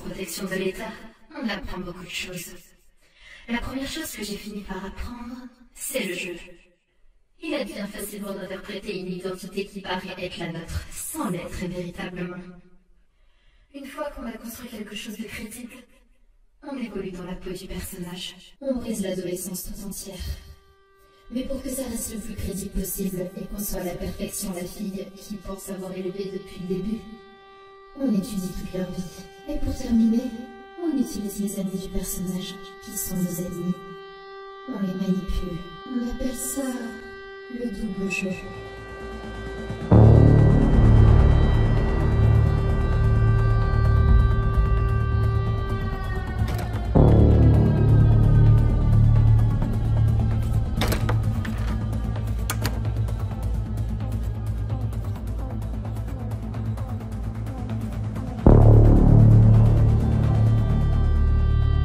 protection de l'État, on apprend beaucoup de choses. La première chose que j'ai fini par apprendre, c'est le jeu. Il est bien facilement d'interpréter une identité qui paraît être la nôtre, sans l'être véritablement. Une fois qu'on a construit quelque chose de crédible, on évolue dans la peau du personnage. On brise l'adolescence tout entière. Mais pour que ça reste le plus crédible possible et qu'on soit à la perfection la fille qui pense avoir élevé depuis le début, on étudie toute leur vie. Et pour terminer, on utilise les amis du personnage, qui sont nos ennemis. On les manipule. On appelle ça le double jeu.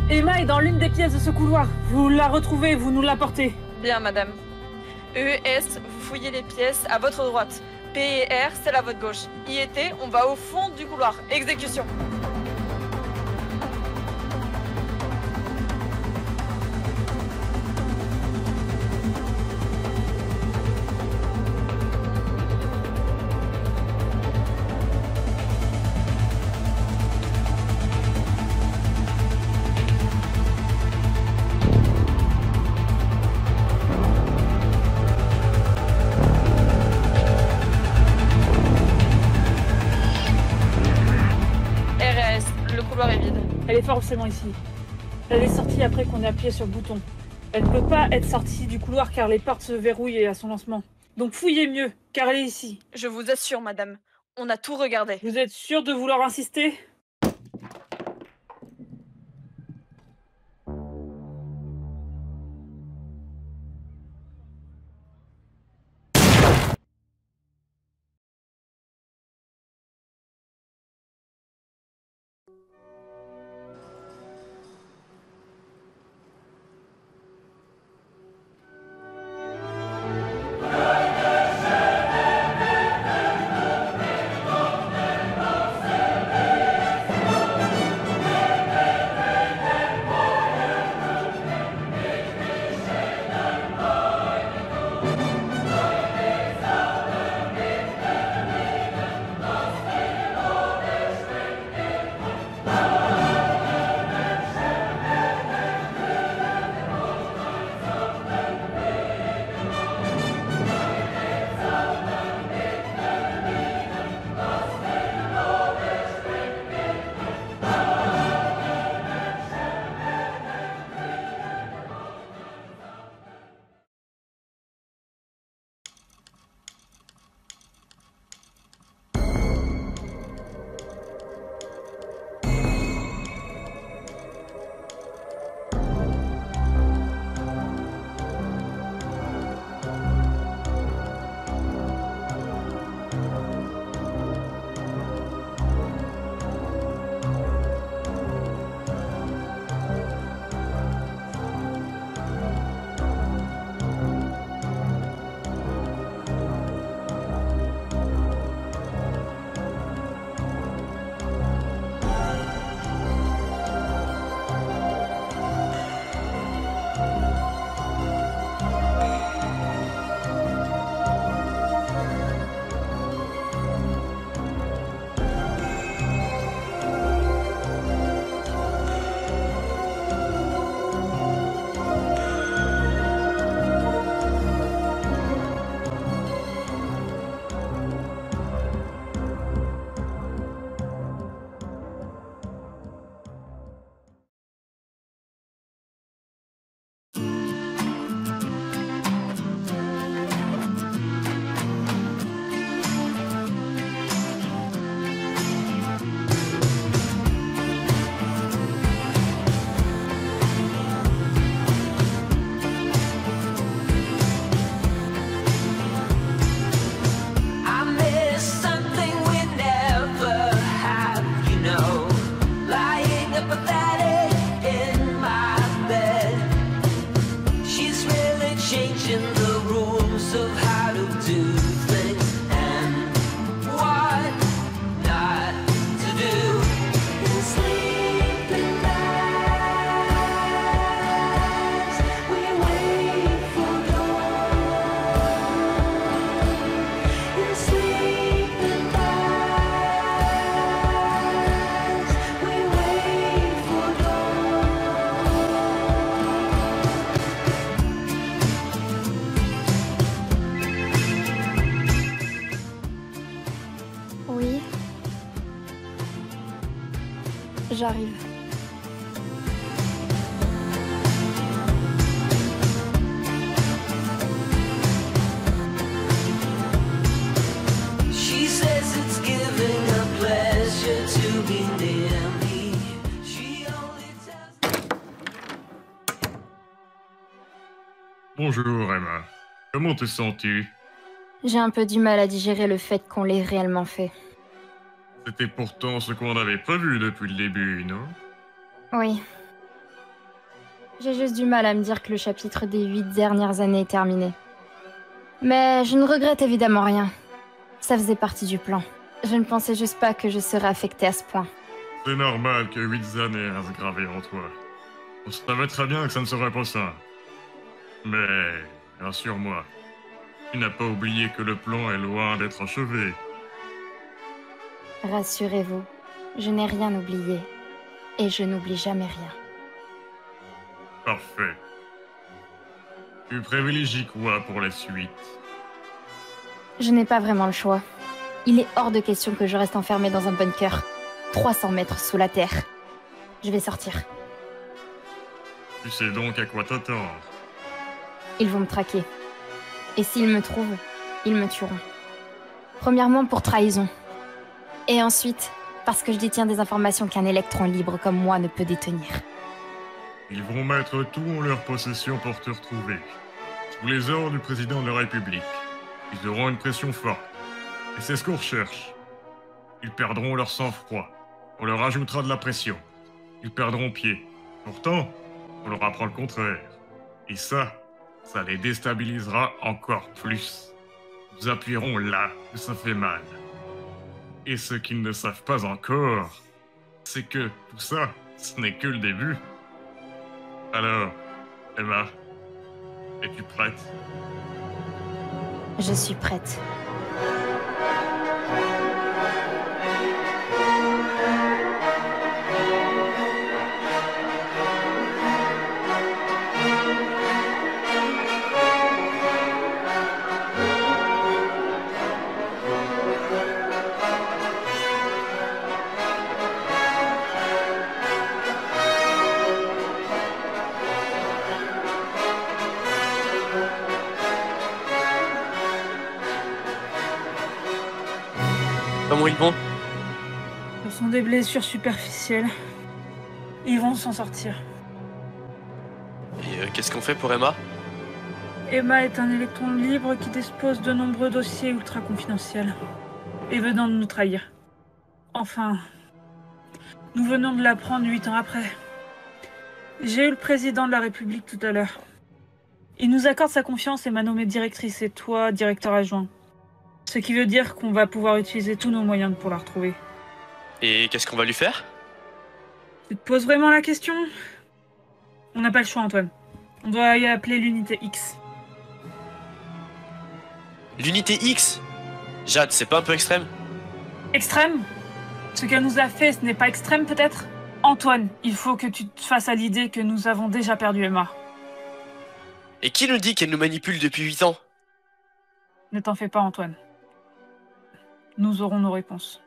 Emma est dans l'une des pièces de ce couloir. Vous la retrouvez, vous nous l'apportez. Bien, madame. E, S, vous fouillez les pièces à votre droite. P et R, c'est à votre gauche. I et T, on va au fond du couloir. Exécution. Elle est forcément ici. Elle est sortie après qu'on ait appuyé sur le bouton. Elle ne peut pas être sortie du couloir car les portes se verrouillent à son lancement. Donc fouillez mieux, car elle est ici. Je vous assure, madame, on a tout regardé. Vous êtes sûre de vouloir insister ? J'arrive. She says it's giving her pleasure to be near me. She only tells. Bonjour Emma. Comment te sens-tu? J'ai un peu du mal à digérer le fait qu'on l'ait réellement fait. C'était pourtant ce qu'on avait prévu depuis le début, non? Oui. J'ai juste du mal à me dire que le chapitre des 8 dernières années est terminé. Mais je ne regrette évidemment rien. Ça faisait partie du plan. Je ne pensais juste pas que je serais affectée à ce point. C'est normal que 8 années restent gravées en toi. On savait très bien que ça ne serait pas ça. Mais, rassure-moi, tu n'as pas oublié que le plan est loin d'être achevé. Rassurez-vous, je n'ai rien oublié. Et je n'oublie jamais rien. Parfait. Tu privilégies quoi pour la suite? Je n'ai pas vraiment le choix. Il est hors de question que je reste enfermée dans un bunker. 300 mètres sous la terre. Je vais sortir. Tu sais donc à quoi t'attendre. Ils vont me traquer. Et s'ils me trouvent, ils me tueront. Premièrement pour trahison. Et ensuite, parce que je détiens des informations qu'un électron libre comme moi ne peut détenir. Ils vont mettre tout en leur possession pour te retrouver. Sous les ordres du président de la République. Ils auront une pression forte. Et c'est ce qu'on recherche. Ils perdront leur sang-froid. On leur ajoutera de la pression. Ils perdront pied. Pourtant, on leur apprend le contraire. Et ça les déstabilisera encore plus. Nous appuierons là où ça fait mal. Et ce qu'ils ne savent pas encore, c'est que tout ça, ce n'est que le début. Alors, Emma, es-tu prête? Je suis prête. Comment ils vont? Ce sont des blessures superficielles. Ils vont s'en sortir. Et qu'est-ce qu'on fait pour Emma? Emma est un électron libre qui dispose de nombreux dossiers ultra confidentiels. Et venant de nous trahir. Enfin, nous venons de l'apprendre 8 ans après. J'ai eu le président de la République tout à l'heure. Il nous accorde sa confiance et m'a nommée directrice et toi, directeur adjoint. Ce qui veut dire qu'on va pouvoir utiliser tous nos moyens pour la retrouver. Et qu'est-ce qu'on va lui faire? Tu te poses vraiment la question? On n'a pas le choix, Antoine. On doit y appeler l'unité X. L'unité X? Jade, c'est pas un peu extrême? Extrême? Ce qu'elle nous a fait, ce n'est pas extrême peut-être? Antoine, il faut que tu te fasses à l'idée que nous avons déjà perdu Emma. Et qui nous dit qu'elle nous manipule depuis 8 ans? Ne t'en fais pas, Antoine. Nous aurons nos réponses.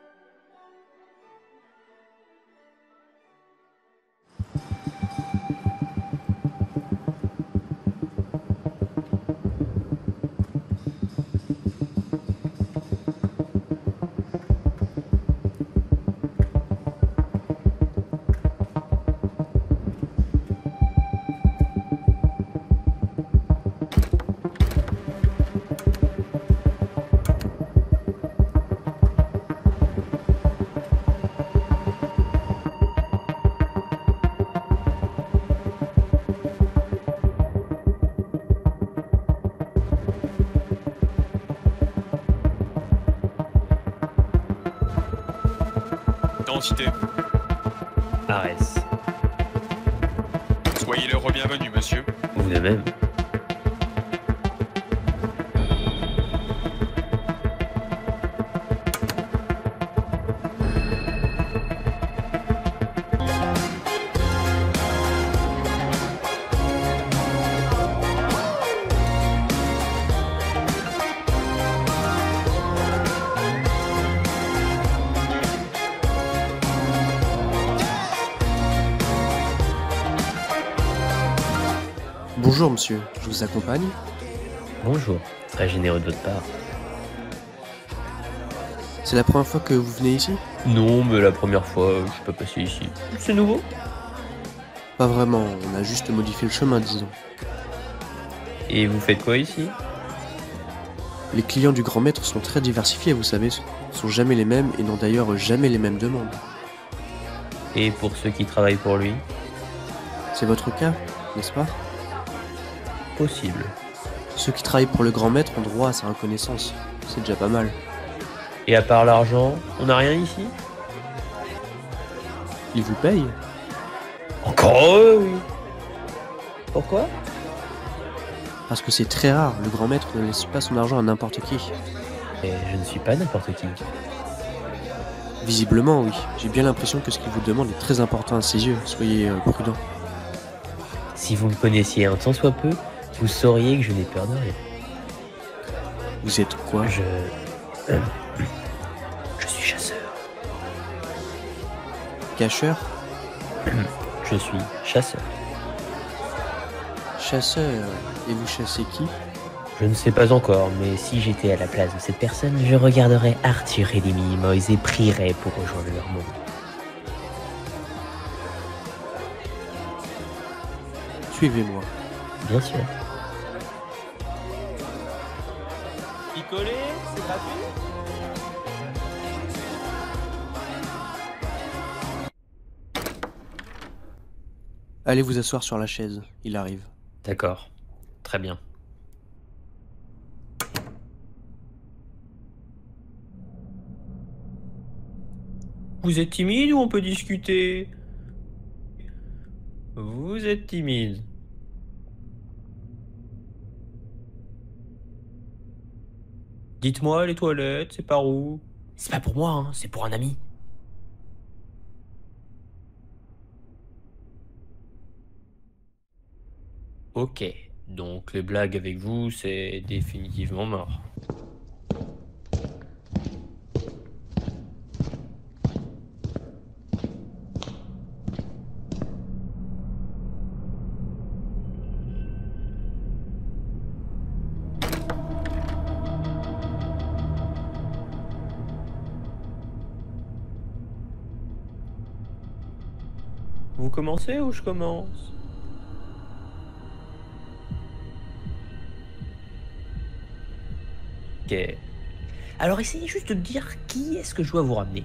Identité. Arès. Soyez le bienvenu, monsieur. Vous de même. Bonjour monsieur, je vous accompagne. Bonjour, très généreux de votre part. C'est la première fois que vous venez ici? Non, mais la première fois, je suis pas passé ici. C'est nouveau? Pas vraiment, on a juste modifié le chemin, disons. Et vous faites quoi ici? Les clients du grand maître sont très diversifiés, vous savez, sont jamais les mêmes et n'ont d'ailleurs jamais les mêmes demandes. Et pour ceux qui travaillent pour lui? C'est votre cas, n'est-ce pas? Possible. Ceux qui travaillent pour le grand maître ont droit à sa reconnaissance, c'est déjà pas mal. Et à part l'argent, on n'a rien ici? Ils vous payent? Encore oui. Pourquoi? Parce que c'est très rare, le grand maître ne laisse pas son argent à n'importe qui. Et je ne suis pas n'importe qui. Visiblement, oui. J'ai bien l'impression que ce qu'il vous demande est très important à ses yeux. Soyez prudent. Si vous me connaissiez un tant soit peu, vous sauriez que je n'ai peur de rien. Vous êtes quoi? Je suis chasseur. Cacheur? Je suis chasseur. Chasseur? Et vous chassez qui? Je ne sais pas encore, mais si j'étais à la place de cette personne, je regarderais Arthur et les Minimoys et prierais pour rejoindre leur monde. Suivez-moi. Bien sûr. Picoler, c'est gratuit? Allez vous asseoir sur la chaise, il arrive. D'accord. Très bien. Vous êtes timide ou on peut discuter? Vous êtes timide. Dites-moi, les toilettes, c'est par où? C'est pas pour moi, hein, c'est pour un ami. Ok, donc les blagues avec vous, c'est définitivement mort. Vous commencez ou je commence? Ok. Alors essayez juste de me dire qui est-ce que je dois vous ramener.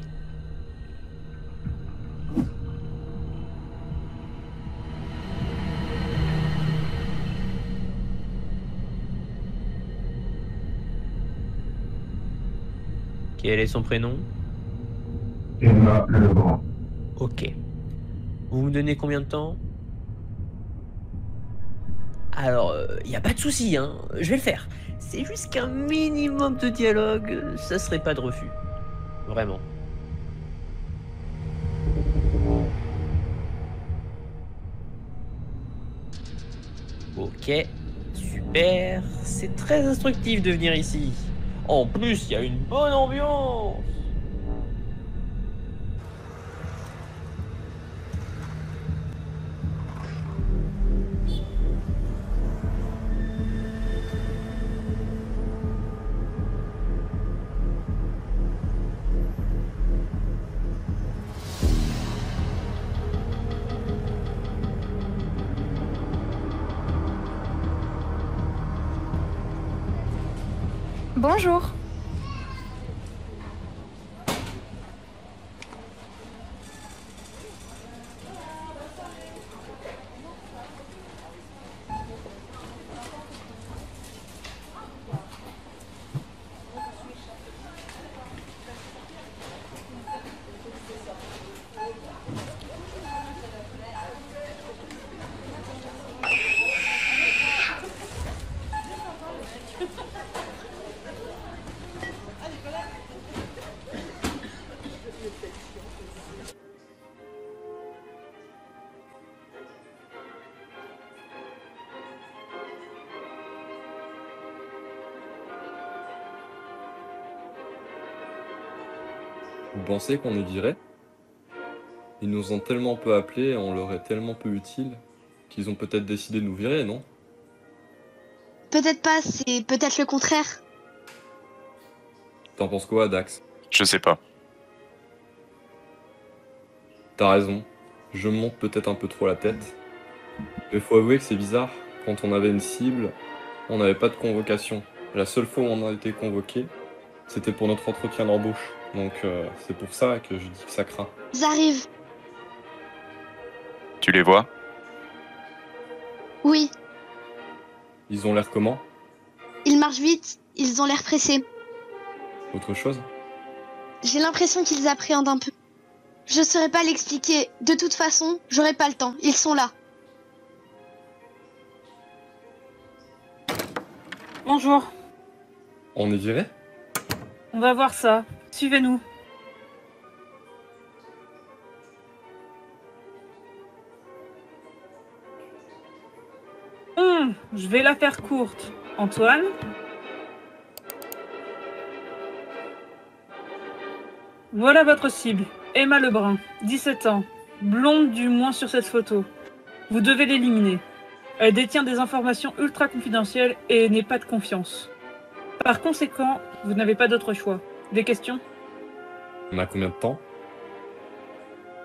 Quel est son prénom? Emma Legrand. Ok. Vous me donnez combien de temps? Alors, y a pas de souci, hein, je vais le faire. C'est juste qu'un minimum de dialogue, ça serait pas de refus. Vraiment. Ok, super. C'est très instructif de venir ici. En plus, il y a une bonne ambiance. Bonjour. Vous pensez qu'on nous dirait? Ils nous ont tellement peu appelés et on leur est tellement peu utile qu'ils ont peut-être décidé de nous virer, non? Peut-être pas, c'est peut-être le contraire. T'en penses quoi, Dax? Je sais pas. T'as raison. Je me monte peut-être un peu trop la tête. Mais faut avouer que c'est bizarre. Quand on avait une cible, on n'avait pas de convocation. La seule fois où on a été convoqué, c'était pour notre entretien d'embauche. Donc c'est pour ça que je dis que ça craint. Ils arrivent. Tu les vois? Oui, Ils ont l'air comment? ils marchent vite, ils ont l'air pressés. Autre chose? J'ai l'impression qu'ils appréhendent un peu. Je saurais pas l'expliquer. De toute façon, j'aurai pas le temps. Ils sont là. Bonjour. On est viré? On va voir ça. Suivez-nous. Je vais la faire courte. Antoine? Voilà votre cible. Emma Lebrun, 17 ans. Blonde du moins sur cette photo. Vous devez l'éliminer. Elle détient des informations ultra confidentielles et n'est pas de confiance. Par conséquent, vous n'avez pas d'autre choix. Des questions? On a combien de temps?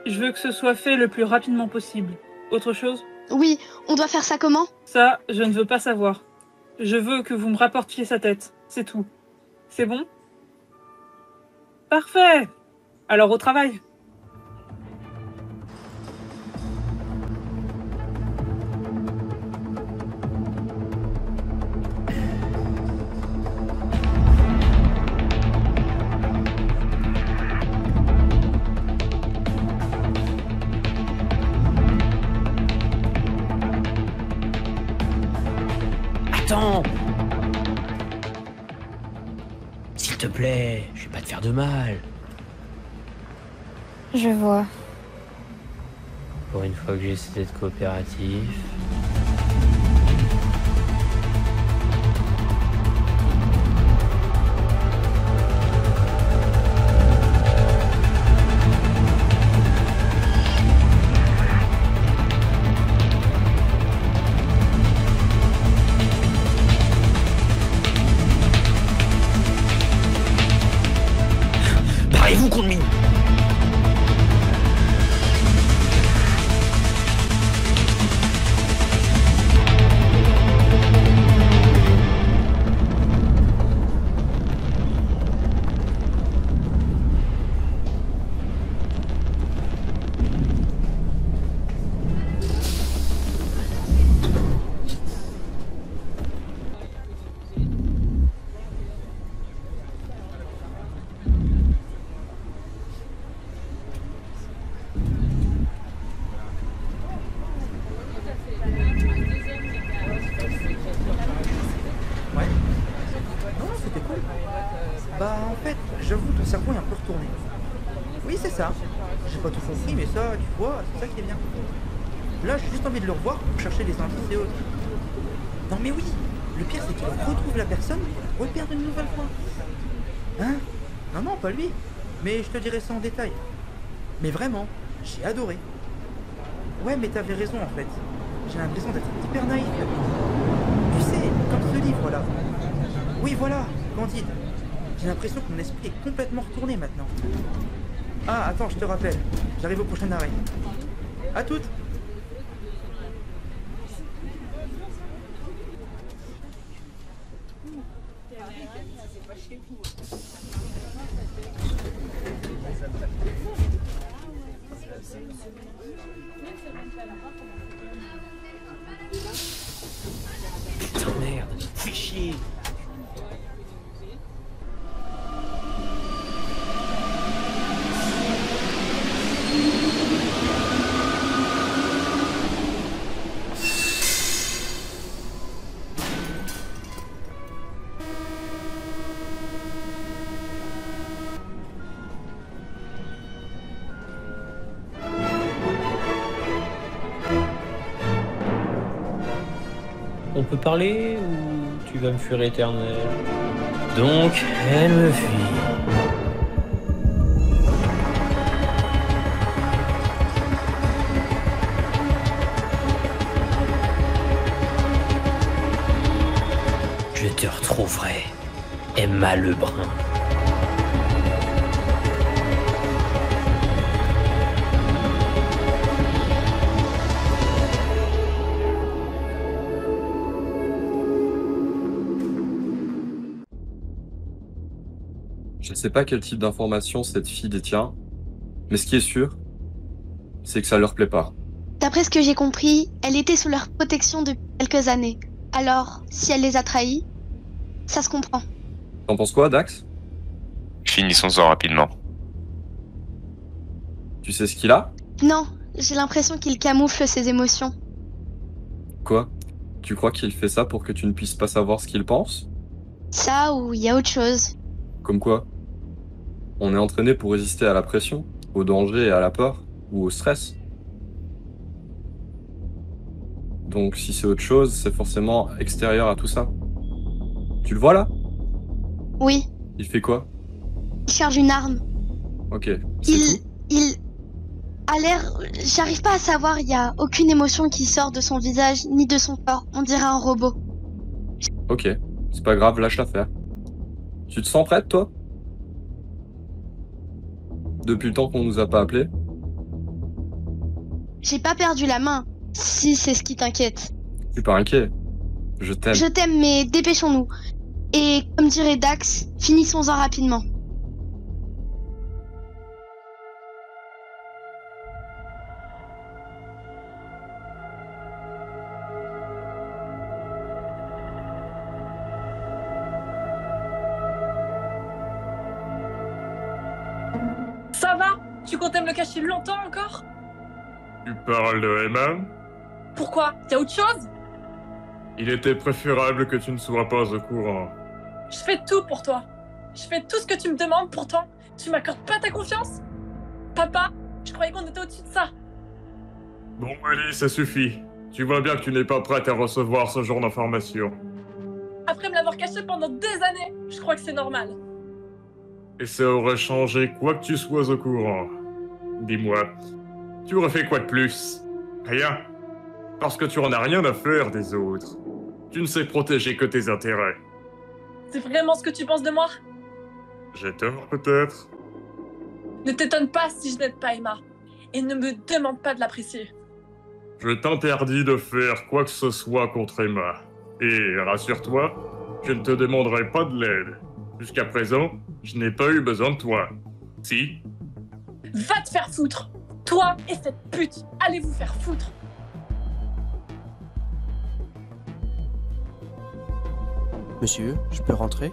Je veux que ce soit fait le plus rapidement possible. Autre chose? Oui, on doit faire ça comment? Ça, je ne veux pas savoir. Je veux que vous me rapportiez sa tête. C'est tout. C'est bon? Parfait! Alors au travail! Attends! S'il te plaît, je vais pas te faire de mal. Je vois. Pour une fois que j'essaie d'être coopératif. Parlez-vous contre mine! Ouais. Non, c'était cool. Bah, en fait, j'avoue, ton cerveau est un peu retourné. Oui, c'est ça. J'ai pas tout compris, mais ça, tu vois, c'est ça qui est bien. Là, j'ai juste envie de le revoir pour chercher des indices et autres. Non, mais oui. Le pire, c'est qu'il retrouve la personne pour la reperdre une nouvelle fois. Hein? Non, non, pas lui. Mais je te dirai ça en détail. Mais vraiment, j'ai adoré. Ouais, mais t'avais raison, en fait. J'ai l'impression d'être hyper naïf. Tu sais, comme ce livre-là. Oui, voilà, Candide. J'ai l'impression que mon esprit est complètement retourné maintenant. Ah, attends, je te rappelle. J'arrive au prochain arrêt. À toutes. Putain, merde, fais chier. On peut parler ou tu vas me fuir éternel? Donc, elle me fuit. te retrouverai, Emma Lebrun. Je ne sais pas quel type d'information cette fille détient, mais ce qui est sûr, c'est que ça leur plaît pas. D'après ce que j'ai compris, elle était sous leur protection depuis quelques années. Alors, si elle les a trahis, ça se comprend. T'en penses quoi, Dax? Finissons-en rapidement. Tu sais ce qu'il a? Non, j'ai l'impression qu'il camoufle ses émotions. Quoi? Tu crois qu'il fait ça pour que tu ne puisses pas savoir ce qu'il pense? Ça ou il y a autre chose. Comme quoi? On est entraîné pour résister à la pression, au danger et à la peur, ou au stress. Donc si c'est autre chose, c'est forcément extérieur à tout ça. Tu le vois là? Oui, Il fait quoi? il charge une arme. Ok, c'est tout? Il a l'air... J'arrive pas à savoir, il y a aucune émotion qui sort de son visage ni de son corps. On dirait un robot. Ok, c'est pas grave, lâche l'affaire. Tu te sens prête, toi? Depuis le temps qu'on nous a pas appelés? J'ai pas perdu la main, si c'est ce qui t'inquiète. Je suis pas inquiet. Je t'aime. Je t'aime, mais dépêchons-nous. Et comme dirait Dax, finissons-en rapidement. Ça va? Tu comptais me le cacher longtemps encore? Tu parles de Emma? Pourquoi? Y'a autre chose? Il était préférable que tu ne sois pas au courant. Je fais tout pour toi. Je fais tout ce que tu me demandes, pourtant, tu m'accordes pas ta confiance? Papa, je croyais qu'on était au-dessus de ça. Bon, Ellie, ça suffit. Tu vois bien que tu n'es pas prête à recevoir ce genre d'informations. Après me l'avoir caché pendant des années, je crois que c'est normal. Et ça aurait changé quoi que tu sois au courant. Dis-moi, tu aurais fait quoi de plus? Rien. Parce que tu en as rien à faire des autres. Tu ne sais protéger que tes intérêts. C'est vraiment ce que tu penses de moi? J'ai tort, peut-être? Ne t'étonne pas si je n'aide pas Emma. Et ne me demande pas de l'apprécier. Je t'interdis de faire quoi que ce soit contre Emma. Et rassure-toi, je ne te demanderai pas de l'aide. Jusqu'à présent, je n'ai pas eu besoin de toi. Si? Va te faire foutre! Toi et cette pute, allez vous faire foutre! Monsieur, je peux rentrer?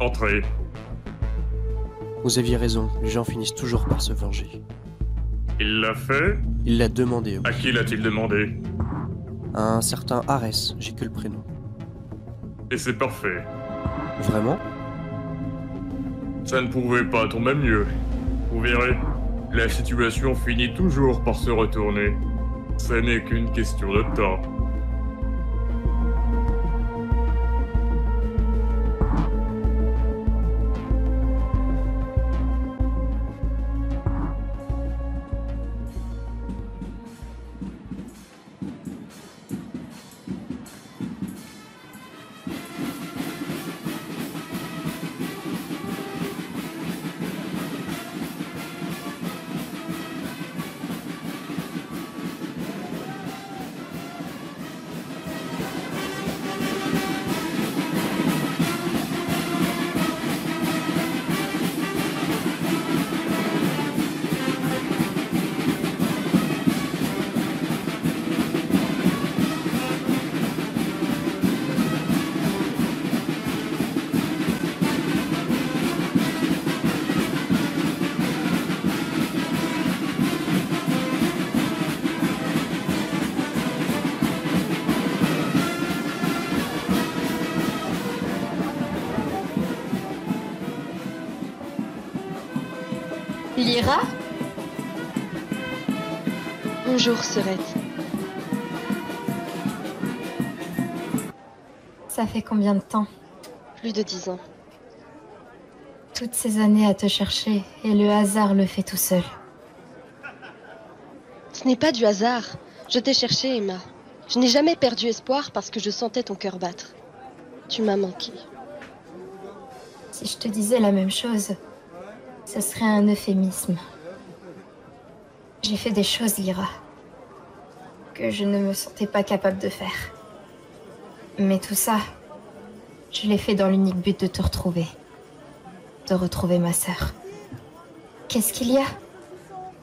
Entrez. Vous aviez raison, les gens finissent toujours par se venger. Il l'a fait? Il l'a demandé, oui. À qui l'a-t-il demandé? À un certain Arès, j'ai que le prénom. Et c'est parfait. Vraiment? Ça ne pouvait pas tomber mieux. Vous verrez, la situation finit toujours par se retourner. Ce n'est qu'une question de temps. Lyra? Bonjour, Serette. Ça fait combien de temps? Plus de 10 ans. Toutes ces années à te chercher, et le hasard le fait tout seul. Ce n'est pas du hasard. Je t'ai cherché, Emma. Je n'ai jamais perdu espoir parce que je sentais ton cœur battre. Tu m'as manqué. Si je te disais la même chose, ce serait un euphémisme. J'ai fait des choses, Lyra, que je ne me sentais pas capable de faire. Mais tout ça, je l'ai fait dans l'unique but de te retrouver. De retrouver ma sœur. Qu'est-ce qu'il y a?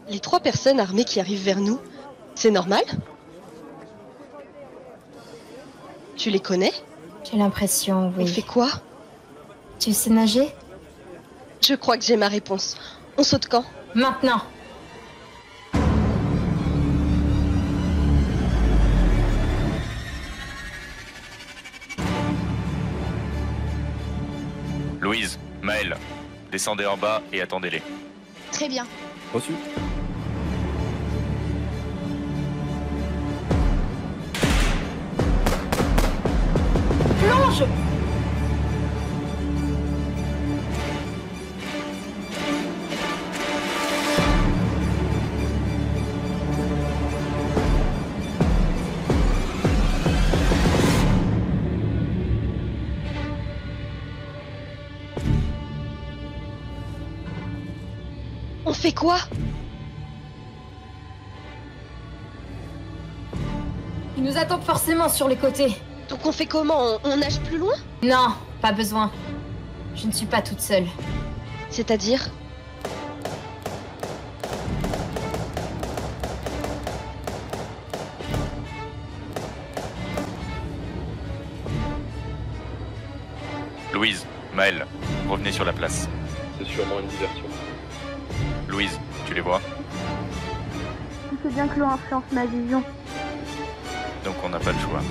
Les 3 personnes armées qui arrivent vers nous, c'est normal? Tu les connais? J'ai l'impression, oui. On fait quoi? Tu sais nager? Je crois que j'ai ma réponse. On saute quand? Maintenant! Louise, Maël, descendez en bas et attendez-les. Très bien. Reçu. Plonge! On fait quoi? Ils nous attendent forcément sur les côtés. Donc on fait comment? On nage plus loin? Non, pas besoin. Je ne suis pas toute seule. C'est-à-dire? Louise, Maël, revenez sur la place. C'est sûrement une diversion. Louise, tu les vois? Tu sais bien que l'eau influence ma vision. Donc on n'a pas le choix.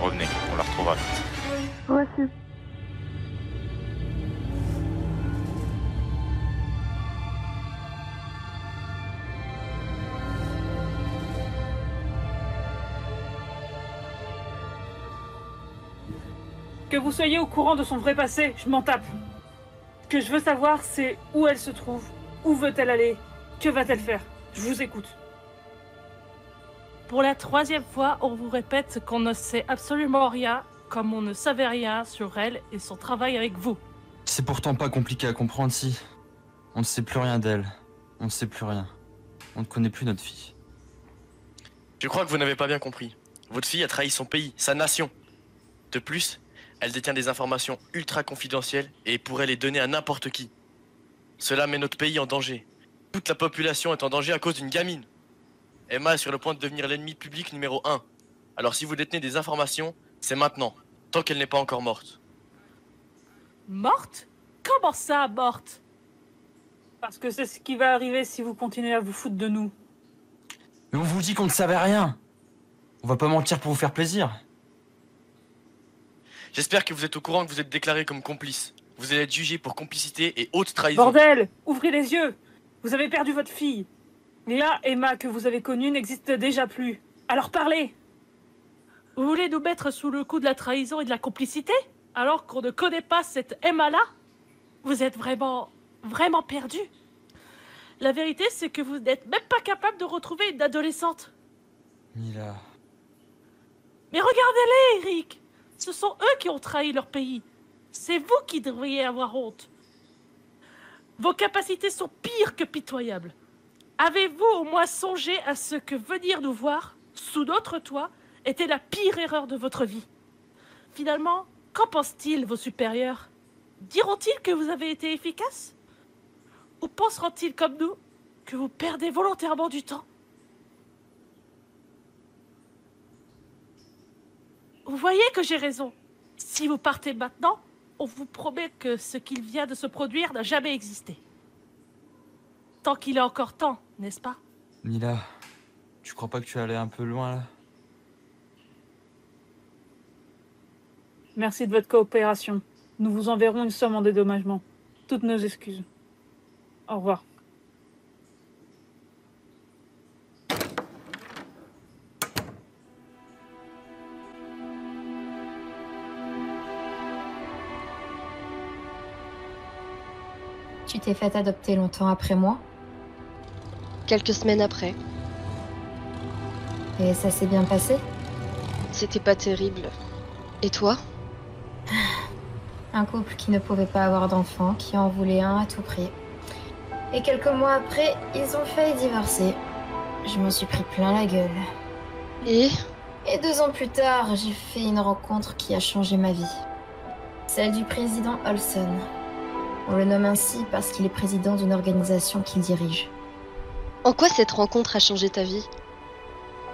Revenez, on la retrouvera vite. Reçu. Que vous soyez au courant de son vrai passé, je m'en tape. Ce que je veux savoir, c'est où elle se trouve, où veut-elle aller, que va-t-elle faire. Je vous écoute. Pour la 3e fois, on vous répète qu'on ne sait absolument rien, comme on ne savait rien sur elle et son travail avec vous. C'est pourtant pas compliqué à comprendre, si. On ne sait plus rien d'elle. On ne sait plus rien. On ne connaît plus notre fille. Je crois que vous n'avez pas bien compris. Votre fille a trahi son pays, sa nation. De plus, elle détient des informations ultra confidentielles et pourrait les donner à n'importe qui. Cela met notre pays en danger. Toute la population est en danger à cause d'une gamine. Emma est sur le point de devenir l'ennemi public numéro 1. Alors si vous détenez des informations, c'est maintenant, tant qu'elle n'est pas encore morte. Morte? Comment ça, morte? Parce que c'est ce qui va arriver si vous continuez à vous foutre de nous. Mais on vous dit qu'on ne savait rien. On va pas mentir pour vous faire plaisir. J'espère que vous êtes au courant que vous êtes déclaré comme complice. Vous allez être jugé pour complicité et haute trahison. Bordel! Ouvrez les yeux! Vous avez perdu votre fille. La Emma que vous avez connue n'existe déjà plus. Alors parlez! Vous voulez nous mettre sous le coup de la trahison et de la complicité? Alors qu'on ne connaît pas cette Emma-là? Vous êtes vraiment perdu. La vérité, c'est que vous n'êtes même pas capable de retrouver une adolescente. Mila... Mais regardez-les, Eric! Ce sont eux qui ont trahi leur pays. C'est vous qui devriez avoir honte. Vos capacités sont pires que pitoyables. Avez-vous au moins songé à ce que venir nous voir, sous notre toit, était la pire erreur de votre vie? Finalement, qu'en pensent-ils, vos supérieurs? Diront-ils que vous avez été efficace? Ou penseront-ils comme nous que vous perdez volontairement du temps? Vous voyez que j'ai raison. Si vous partez maintenant, on vous promet que ce qu'il vient de se produire n'a jamais existé. Tant qu'il est encore temps, n'est-ce pas? Mila, tu crois pas que tu es allé un peu loin, là? Merci de votre coopération. Nous vous enverrons une somme en dédommagement. Toutes nos excuses. Au revoir. Tu t'es fait adopter longtemps après moi? Quelques semaines après. Et ça s'est bien passé? C'était pas terrible. Et toi? Un couple qui ne pouvait pas avoir d'enfant, qui en voulait un à tout prix. Et quelques mois après, ils ont failli divorcer. Je m'en suis pris plein la gueule. Et 2 ans plus tard, j'ai fait une rencontre qui a changé ma vie. Celle du président Olson. On le nomme ainsi parce qu'il est président d'une organisation qu'il dirige. En quoi cette rencontre a changé ta vie?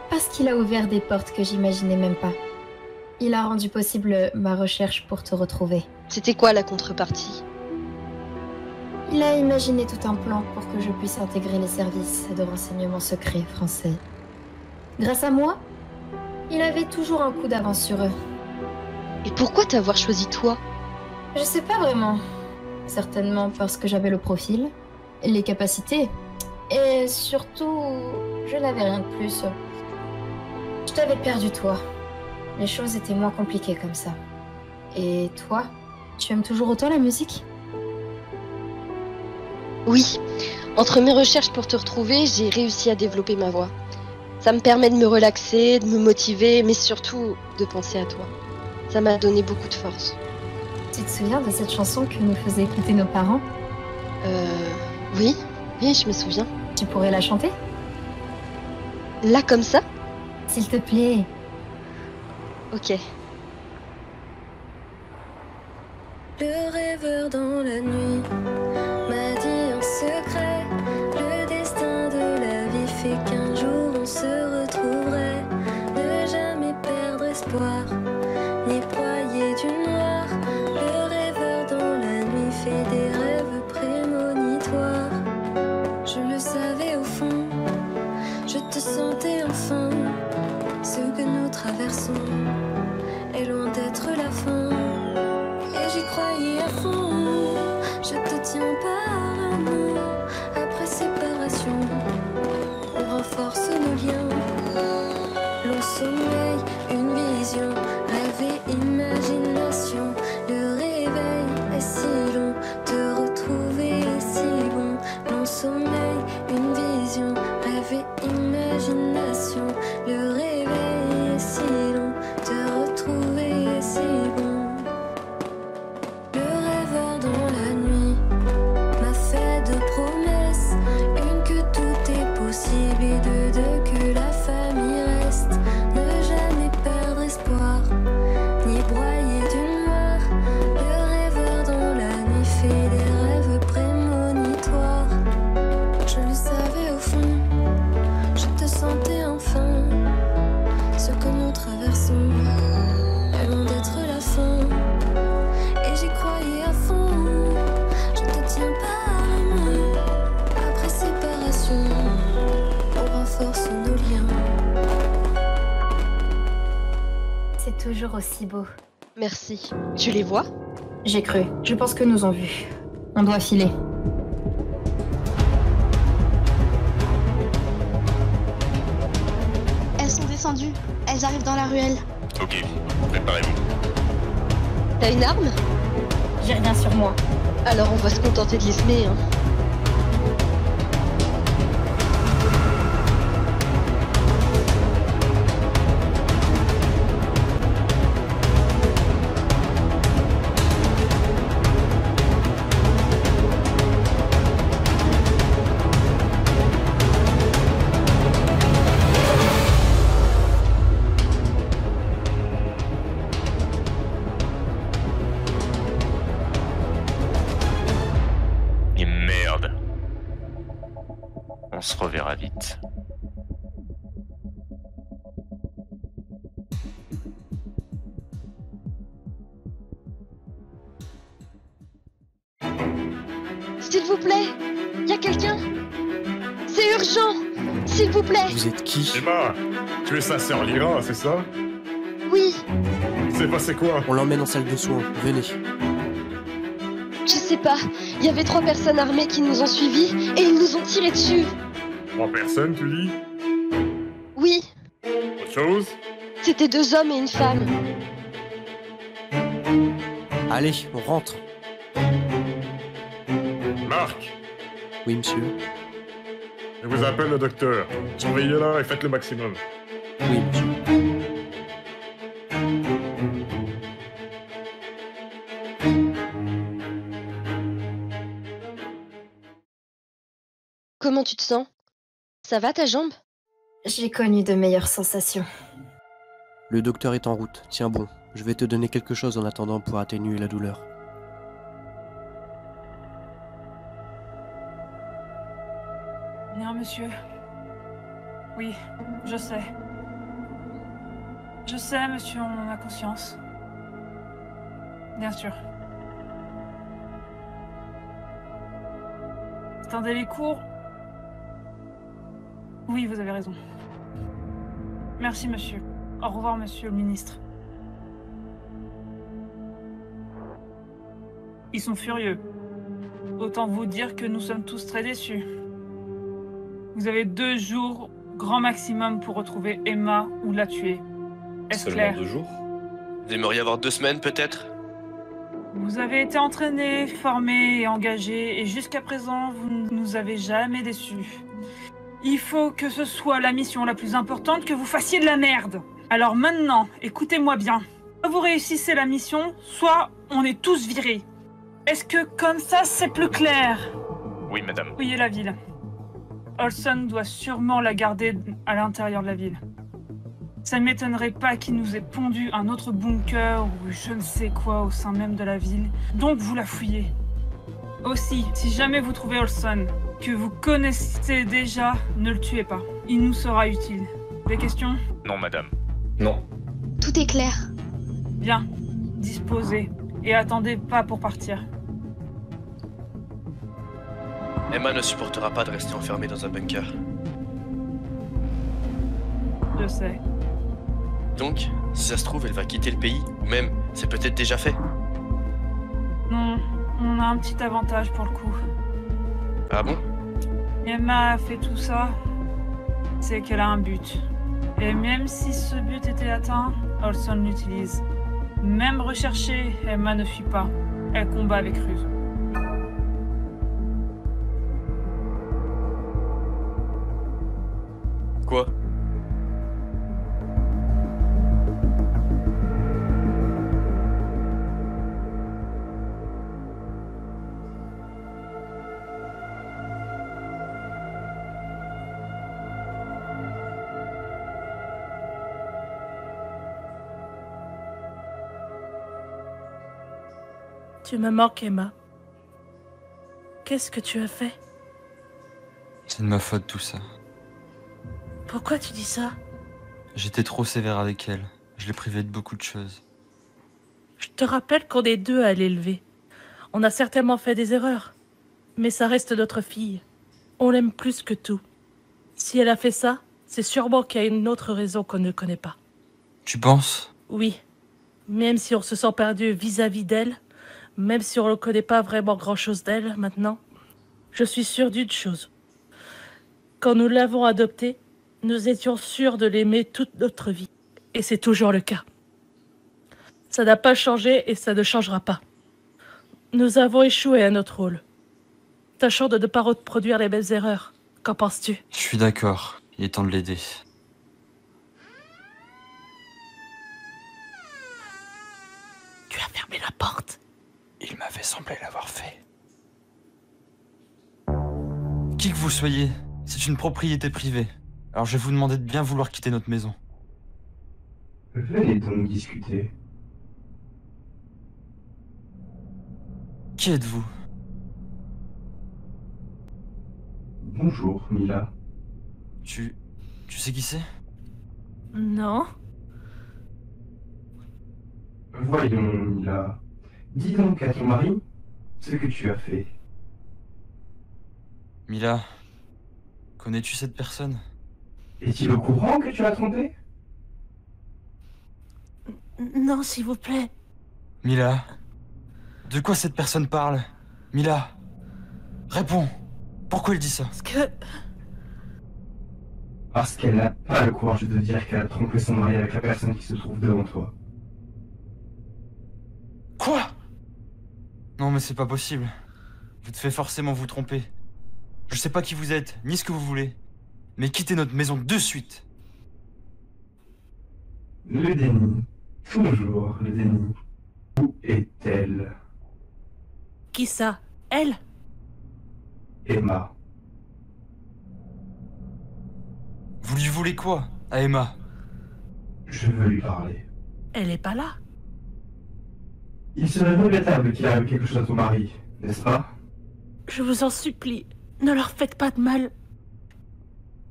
Parce qu'il a ouvert des portes que j'imaginais même pas. Il a rendu possible ma recherche pour te retrouver. C'était quoi la contrepartie? Il a imaginé tout un plan pour que je puisse intégrer les services de renseignement secrets français. Grâce à moi, il avait toujours un coup d'avance sur eux. Et pourquoi t'avoir choisi toi? Je sais pas vraiment. Certainement parce que j'avais le profil, les capacités, et surtout, je n'avais rien de plus. Je t'avais perdu toi. Les choses étaient moins compliquées comme ça. Et toi, tu aimes toujours autant la musique? Oui. Entre mes recherches pour te retrouver, j'ai réussi à développer ma voix. Ça me permet de me relaxer, de me motiver, mais surtout de penser à toi. Ça m'a donné beaucoup de force. Tu te souviens de cette chanson que nous faisaient écouter nos parents? Oui, je me souviens. Tu pourrais la chanter? Là, comme ça? S'il te plaît. Ok. Le rêveur dans la nuit m'a dit en secret, le destin de la vie fait qu'un jour on se retrouverait. Ne jamais perdre espoir, ni broyer du noir. Le rêveur dans la nuit fait des rêves prémonitoires. Je le savais au fond, je te sentais enfin. Ce que nous traversons est loin d'être la fin. Et j'y croyais à fond. Je te tiens par la main. Après séparation, on renforce nos liens. Long sommeil, une vision, rêve et imagination. Le réveil est si long, te retrouver est si bon. Long sommeil, une vision, rêve et imagination. Le réveil est si long, te retrouver est si bon. Le rêveur dans la nuit m'a fait de promesses. Une que tout est possible et deux que la famille reste. Ne jamais perdre espoir, ni broyer du noir. Le rêveur dans la nuit fait des rêves prémonitoires. Je le savais au fond, je te sentais enfin. Ce que nous traversons est loin d'être la fin. Et j'y croyais à fond. Je te tiens par la main. Après séparation, on renforce nos liens. C'est toujours aussi beau. Merci. Tu les vois? J'ai cru. Je pense que nous ont vus. On doit filer. Elles sont descendues. Elles arrivent dans la ruelle. Ok, préparez-vous. T'as une arme? J'ai rien sur moi. Alors on va se contenter de les semer, hein. Et merde. On se reverra vite. S'il vous plaît, y a quelqu'un? C'est urgent! S'il vous plaît! Vous êtes qui? Emma, tu es sa sœur Lyra, c'est ça? Oui, C'est passé quoi? On l'emmène en salle de soins. Venez. je sais pas. Il y avait 3 personnes armées qui nous ont suivis et ils nous ont tiré dessus. 3 personnes, tu dis? Oui, Autre chose? c'était 2 hommes et une femme. Allez, on rentre. Marc, Oui, monsieur. je vous appelle le docteur. Surveillez-la et faites le maximum. Oui, monsieur. comment tu te sens? Ça va ta jambe? J'ai connu de meilleures sensations. Le docteur est en route. Tiens bon, je vais te donner quelque chose en attendant pour atténuer la douleur. Bien, monsieur. Oui, je sais. Je sais, monsieur, on en a conscience. Bien sûr. C'est un délai court. Oui, vous avez raison. Merci, monsieur. Au revoir, monsieur le ministre. Ils sont furieux. Autant vous dire que nous sommes tous très déçus. Vous avez 2 jours, grand maximum, pour retrouver Emma ou la tuer. Est-ce Seulement clair? 2 jours? Vous aimeriez avoir 2 semaines peut-être? Vous avez été entraîné, formé et engagé, et jusqu'à présent, vous ne nous avez jamais déçus. Il faut que ce soit la mission la plus importante, que vous fassiez de la merde. Alors maintenant, écoutez-moi bien. Soit vous réussissez la mission, soit on est tous virés. Est-ce que comme ça, c'est plus clair? Oui, madame. Fouillez la ville. Olson doit sûrement la garder à l'intérieur de la ville. Ça ne m'étonnerait pas qu'il nous ait pondu un autre bunker ou je ne sais quoi au sein même de la ville. Donc vous la fouillez. Aussi, si jamais vous trouvez Olson, que vous connaissez déjà, ne le tuez pas. Il nous sera utile. Des questions? Non, madame. Non. Tout est clair. Bien. Disposez. Et attendez pas pour partir. Emma ne supportera pas de rester enfermée dans un bunker. Je sais. Donc, si ça se trouve, elle va quitter le pays, ou même, c'est peut-être déjà fait. Non, on a un petit avantage pour le coup. Ah bon? Emma a fait tout ça, c'est qu'elle a un but. Et même si ce but était atteint, Olson l'utilise. Même recherchée, Emma ne fuit pas. Elle combat avec ruse. Quoi? Tu me manques, Emma. Qu'est-ce que tu as fait? C'est de ma faute tout ça. Pourquoi tu dis ça? J'étais trop sévère avec elle. Je l'ai privée de beaucoup de choses. Je te rappelle qu'on est 2 à l'élever. On a certainement fait des erreurs. Mais ça reste notre fille. On l'aime plus que tout. Si elle a fait ça, c'est sûrement qu'il y a une autre raison qu'on ne connaît pas. Tu penses? Oui. Même si on se sent perdu vis-à-vis d'elle, même si on ne connaît pas vraiment grand-chose d'elle maintenant, je suis sûre d'une chose. Quand nous l'avons adoptée, nous étions sûrs de l'aimer toute notre vie. Et c'est toujours le cas. Ça n'a pas changé et ça ne changera pas. Nous avons échoué à notre rôle. Tâchons de ne pas reproduire les mêmes erreurs. Qu'en penses-tu? Je suis d'accord. Il est temps de l'aider. Tu as fermé la porte? Il m'avait semblé l'avoir fait. Qui que vous soyez, c'est une propriété privée. Alors je vais vous demander de bien vouloir quitter notre maison. Venez donc discuter. Qui êtes-vous? Bonjour, Mila. Tu sais qui c'est? Non. Voyons, Mila. Dis donc à ton mari ce que tu as fait. Mila, connais-tu cette personne? Est-il au courant que tu as trompé? Non, s'il vous plaît. Mila, de quoi cette personne parle? Mila, réponds. Pourquoi elle dit ça? Parce qu'elle n'a pas le courage de dire qu'elle a trompé son mari avec la personne qui se trouve devant toi. Quoi? Non mais c'est pas possible. Vous devez forcément vous tromper. Je sais pas qui vous êtes, ni ce que vous voulez. Mais quittez notre maison de suite. Le déni. Toujours le déni. Où est-elle? Qui ça? Elle? Emma. Vous lui voulez quoi, à Emma? Je veux lui parler. Elle est pas là. Il serait regrettable qu'il arrive quelque chose à ton mari, n'est-ce pas? Je vous en supplie, ne leur faites pas de mal.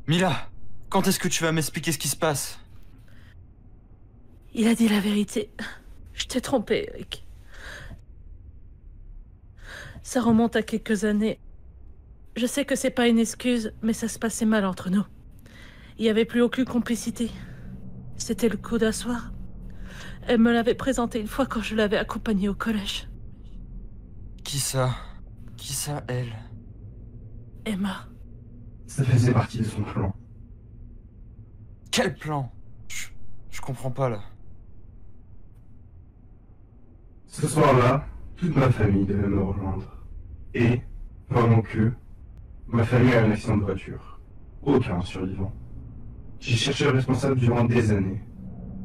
Mila, quand est-ce que tu vas m'expliquer ce qui se passe? Il a dit la vérité. Je t'ai trompé, Eric. Ça remonte à quelques années. Je sais que c'est pas une excuse, mais ça se passait mal entre nous. Il y avait plus aucune complicité. C'était le coup d'un soir. Elle me l'avait présenté une fois quand je l'avais accompagnée au collège. Qui ça? Qui ça, elle? Emma. Ça faisait partie de son plan. Quel plan? Je comprends pas, là. Ce soir-là, toute ma famille devait me rejoindre. Et, pendant que, ma famille a eu un accident de voiture. Aucun survivant. J'ai cherché le responsable durant des années.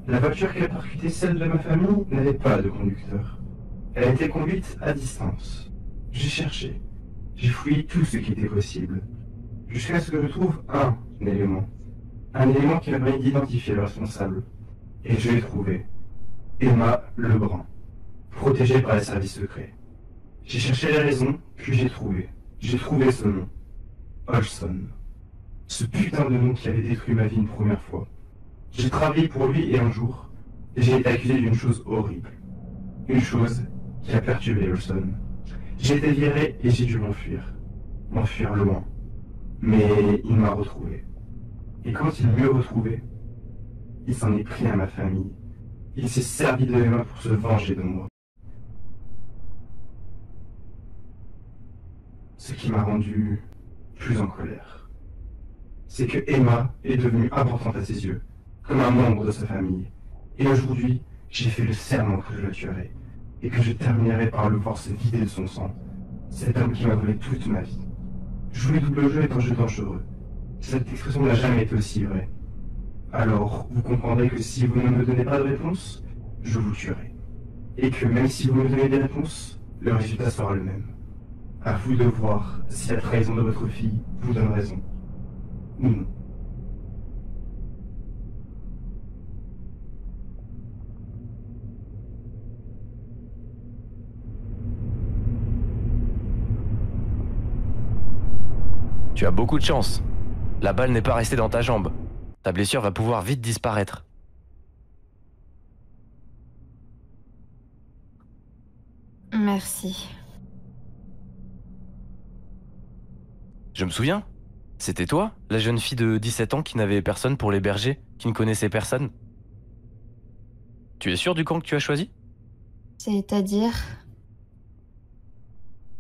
La voiture qui a percuté celle de ma famille n'avait pas de conducteur. Elle a été conduite à distance. J'ai cherché. J'ai fouillé tout ce qui était possible. Jusqu'à ce que je trouve un élément. Un élément qui m'a permis d'identifier le responsable. Et je l'ai trouvé. Emma Lebrun. Protégée par les services secrets. J'ai cherché les raisons, puis j'ai trouvé. J'ai trouvé ce nom. Olson. Ce putain de nom qui avait détruit ma vie une première fois. J'ai travaillé pour lui et un jour, j'ai été accusé d'une chose horrible. Une chose qui a perturbé Olson. J'ai été viré et j'ai dû m'enfuir. M'enfuir loin. Mais il m'a retrouvé. Et quand il m'eut retrouvé, il s'en est pris à ma famille. Il s'est servi de Emma pour se venger de moi. Ce qui m'a rendu plus en colère, c'est que Emma est devenue importante à ses yeux, comme un membre de sa famille. Et aujourd'hui, j'ai fait le serment que je la tuerai, et que je terminerai par le voir se vider de son sang. Cet homme qui m'a volé toute ma vie. Jouer double jeu est un jeu dangereux. Cette expression n'a jamais été aussi vraie. Alors, vous comprendrez que si vous ne me donnez pas de réponse, je vous tuerai. Et que même si vous me donnez des réponses, le résultat sera le même. À vous de voir si la trahison de votre fille vous donne raison. Ou non. Tu as beaucoup de chance. La balle n'est pas restée dans ta jambe. Ta blessure va pouvoir vite disparaître. Merci. Je me souviens. C'était toi, la jeune fille de 17 ans qui n'avait personne pour l'héberger, qui ne connaissait personne. Tu es sûr du camp que tu as choisi? C'est-à-dire?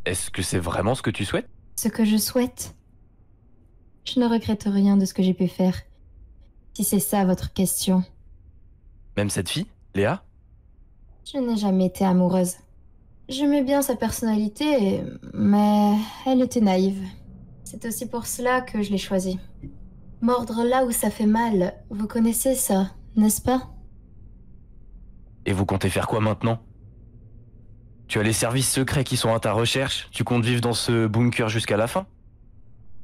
Est-ce que c'est vraiment ce que tu souhaites? Ce que je souhaite. Je ne regrette rien de ce que j'ai pu faire. Si c'est ça votre question. Même cette fille, Léa? Je n'ai jamais été amoureuse. J'aimais bien sa personnalité, mais elle était naïve. C'est aussi pour cela que je l'ai choisie. Mordre là où ça fait mal, vous connaissez ça, n'est-ce pas? Et vous comptez faire quoi maintenant? Tu as les services secrets qui sont à ta recherche, tu comptes vivre dans ce bunker jusqu'à la fin?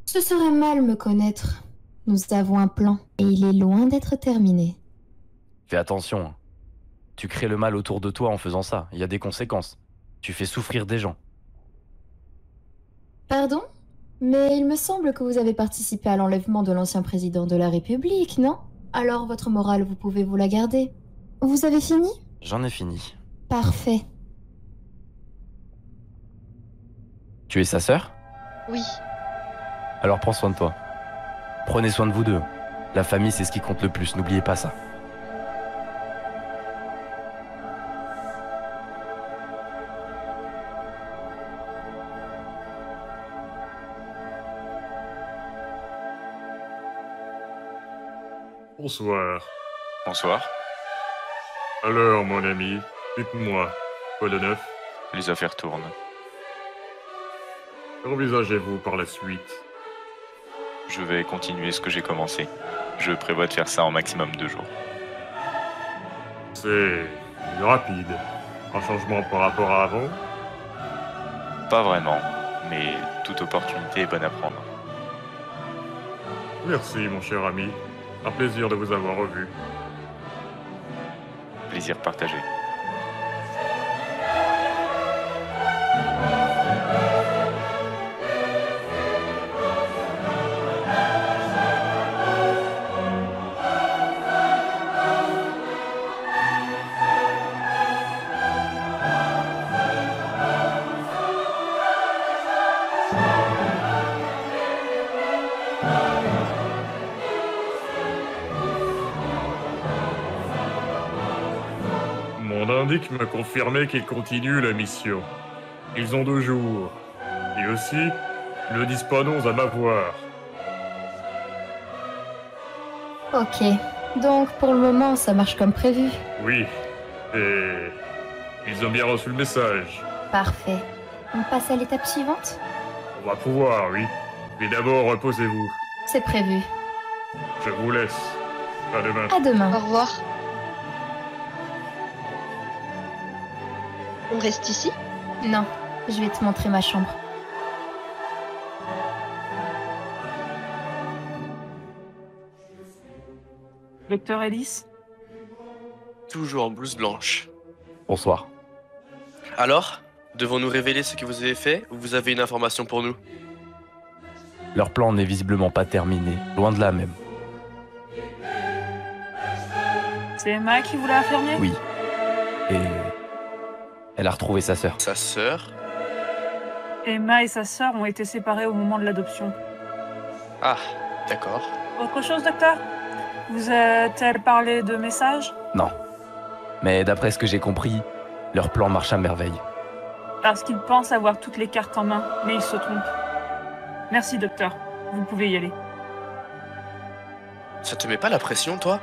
Ce serait mal me connaître. Nous avons un plan, et il est loin d'être terminé. Fais attention. Tu crées le mal autour de toi en faisant ça, il y a des conséquences. Tu fais souffrir des gens. Pardon? Mais il me semble que vous avez participé à l'enlèvement de l'ancien président de la République, non? Alors votre morale, vous pouvez vous la garder. Vous avez fini? J'en ai fini. Parfait. Tu es sa sœur? Oui. Alors prends soin de toi. Prenez soin de vous deux. La famille, c'est ce qui compte le plus, n'oubliez pas ça. Bonsoir. Bonsoir. Alors, mon ami, dites-moi, quoi de neuf? Les affaires tournent. Qu'envisagez-vous par la suite? Je vais continuer ce que j'ai commencé. Je prévois de faire ça en maximum 2 jours. C'est rapide. Un changement par rapport à avant? Pas vraiment, mais toute opportunité est bonne à prendre. Merci, mon cher ami. Un plaisir de vous avoir revu. Plaisir partagé. Mon indique m'a confirmé qu'ils continuent la mission. Ils ont 2 jours. Et aussi, ils ne disent pas non à m'avoir. Ok. Donc, pour le moment, ça marche comme prévu. Oui. Et ils ont bien reçu le message. Parfait. On passe à l'étape suivante? On va pouvoir, oui. Mais d'abord, reposez-vous. C'est prévu. Je vous laisse. À demain. À demain. Au revoir. On reste ici? Non, je vais te montrer ma chambre. Docteur Ellis? Toujours en blouse blanche. Bonsoir. Alors, devons-nous révéler ce que vous avez fait ou vous avez une information pour nous? Leur plan n'est visiblement pas terminé, loin de là même. C'est Emma qui vous l'a affirmé? Oui. Et elle a retrouvé sa sœur. Sa sœur? Emma et sa sœur ont été séparées au moment de l'adoption. Ah, d'accord. Autre chose, docteur? Vous a-t-elle parlé de messages? Non. Mais d'après ce que j'ai compris, leur plan marche à merveille. Parce qu'ils pensent avoir toutes les cartes en main, mais ils se trompent. Merci, docteur. Vous pouvez y aller. Ça te met pas la pression, toi?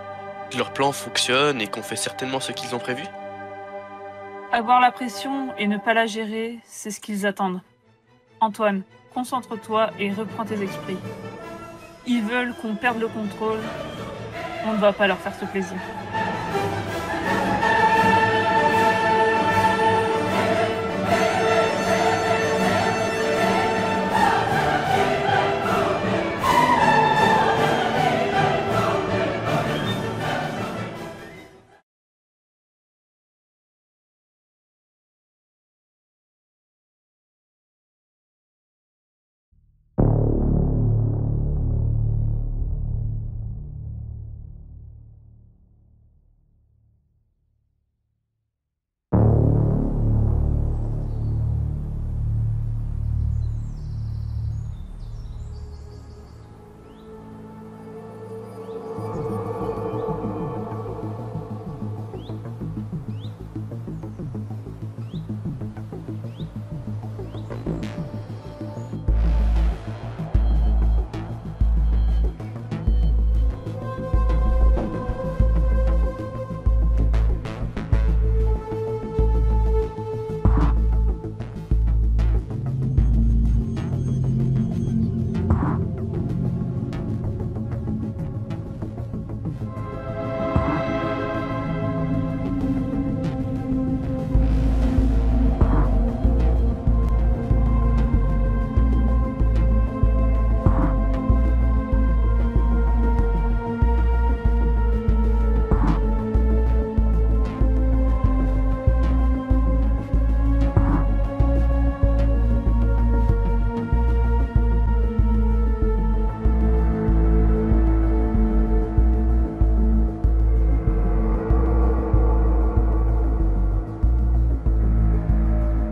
Que leur plan fonctionne et qu'on fait certainement ce qu'ils ont prévu? Avoir la pression et ne pas la gérer, c'est ce qu'ils attendent. Antoine, concentre-toi et reprends tes esprits. Ils veulent qu'on perde le contrôle. On ne va pas leur faire ce plaisir.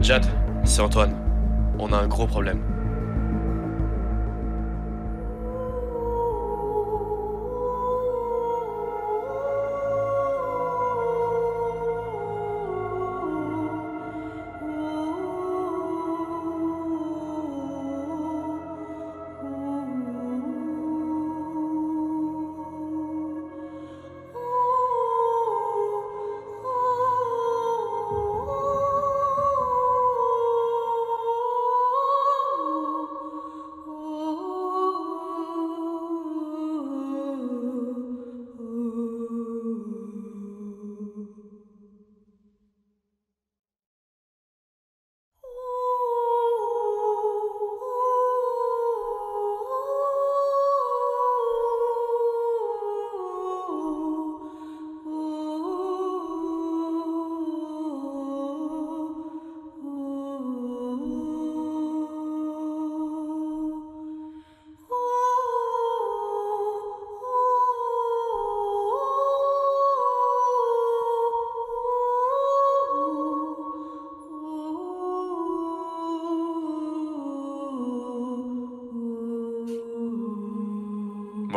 Jade, c'est Antoine. On a un gros problème.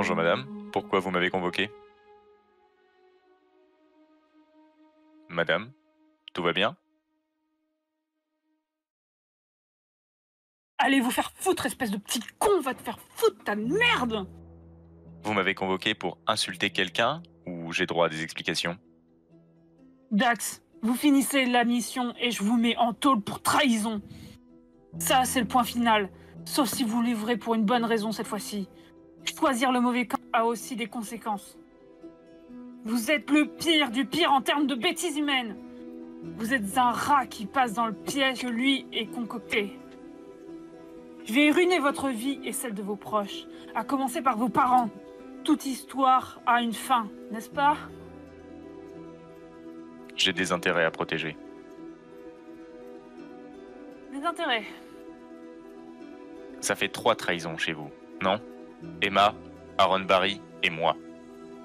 Bonjour madame, pourquoi vous m'avez convoqué? Madame, tout va bien? Allez vous faire foutre, espèce de petit con, va te faire foutre ta merde! Vous m'avez convoqué pour insulter quelqu'un ou j'ai droit à des explications? Dax, vous finissez la mission et je vous mets en tôle pour trahison. Ça, c'est le point final. Sauf si vous livrez pour une bonne raison cette fois-ci. Choisir le mauvais camp a aussi des conséquences. Vous êtes le pire du pire en termes de bêtises humaines. Vous êtes un rat qui passe dans le piège que lui est concocté. Je vais ruiner votre vie et celle de vos proches, à commencer par vos parents. Toute histoire a une fin, n'est-ce pas? J'ai des intérêts à protéger. Des intérêts. Ça fait 3 trahisons chez vous, non? Emma, Aaron Barry et moi.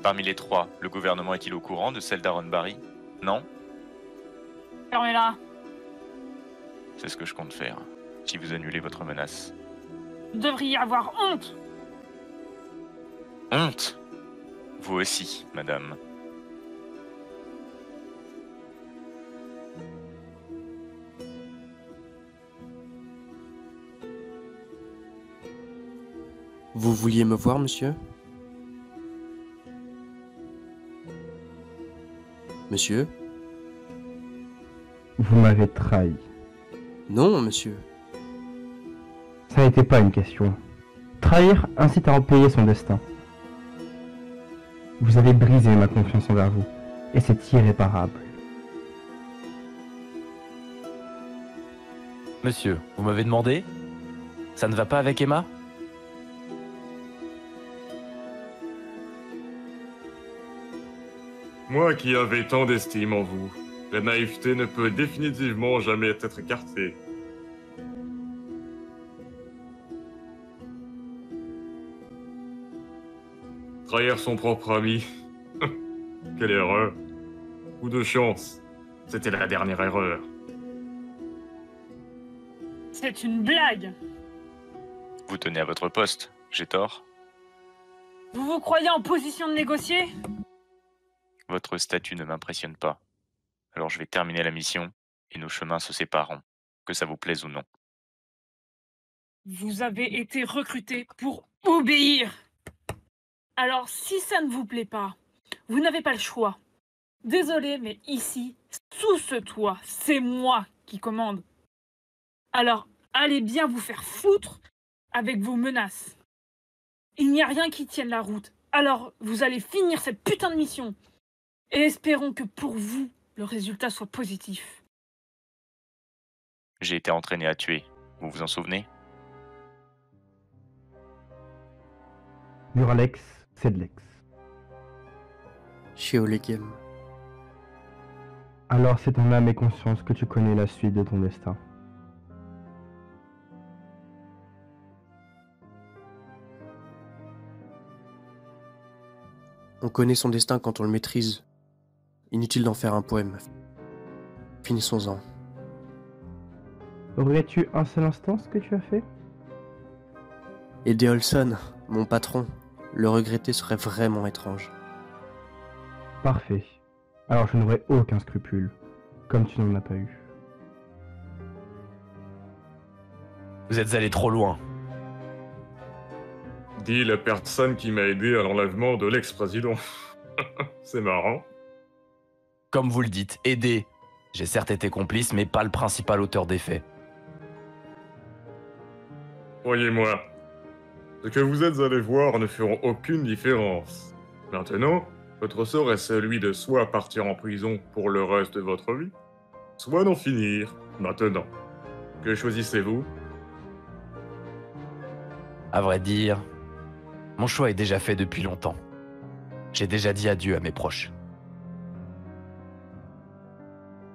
Parmi les 3, le gouvernement est-il au courant de celle d'Aaron Barry? Non? Fermez-la. C'est ce que je compte faire, si vous annulez votre menace. Vous devriez avoir honte. Honte? Vous aussi, madame. Vous vouliez me voir, monsieur? Monsieur? Vous m'avez trahi. Non, monsieur. Ça n'était pas une question. Trahir incite à repayer son destin. Vous avez brisé ma confiance envers vous, et c'est irréparable. Monsieur, vous m'avez demandé? Ça ne va pas avec Emma? Moi qui avais tant d'estime en vous, la naïveté ne peut définitivement jamais être écartée. Trahir son propre ami. Quelle erreur. Coup de chance. C'était la dernière erreur. C'est une blague. Vous tenez à votre poste, j'ai tort? Vous vous croyez en position de négocier? Votre statut ne m'impressionne pas. Alors je vais terminer la mission et nos chemins se sépareront, que ça vous plaise ou non. Vous avez été recruté pour obéir. Alors si ça ne vous plaît pas, vous n'avez pas le choix. Désolé, mais ici, sous ce toit, c'est moi qui commande. Alors allez bien vous faire foutre avec vos menaces. Il n'y a rien qui tienne la route. Alors vous allez finir cette putain de mission. Et espérons que pour vous, le résultat soit positif. J'ai été entraîné à tuer, vous vous en souvenez? Duralex, c'est de l'ex. Chez Olegem. Alors c'est en âme et conscience que tu connais la suite de ton destin. On connaît son destin quand on le maîtrise. Inutile d'en faire un poème. Finissons-en. Aurais-tu un seul instant ce que tu as fait? Aider Olson, mon patron, le regretter serait vraiment étrange. Parfait. Alors je n'aurai aucun scrupule, comme tu n'en as pas eu. Vous êtes allé trop loin. Dis la personne qui m'a aidé à l'enlèvement de l'ex-président. C'est marrant. Comme vous le dites, aider. J'ai certes été complice, mais pas le principal auteur des faits. Croyez-moi, ce que vous êtes allés voir ne feront aucune différence. Maintenant, votre sort est celui de soit partir en prison pour le reste de votre vie, soit d'en finir maintenant. Que choisissez-vous? À vrai dire, mon choix est déjà fait depuis longtemps. J'ai déjà dit adieu à mes proches.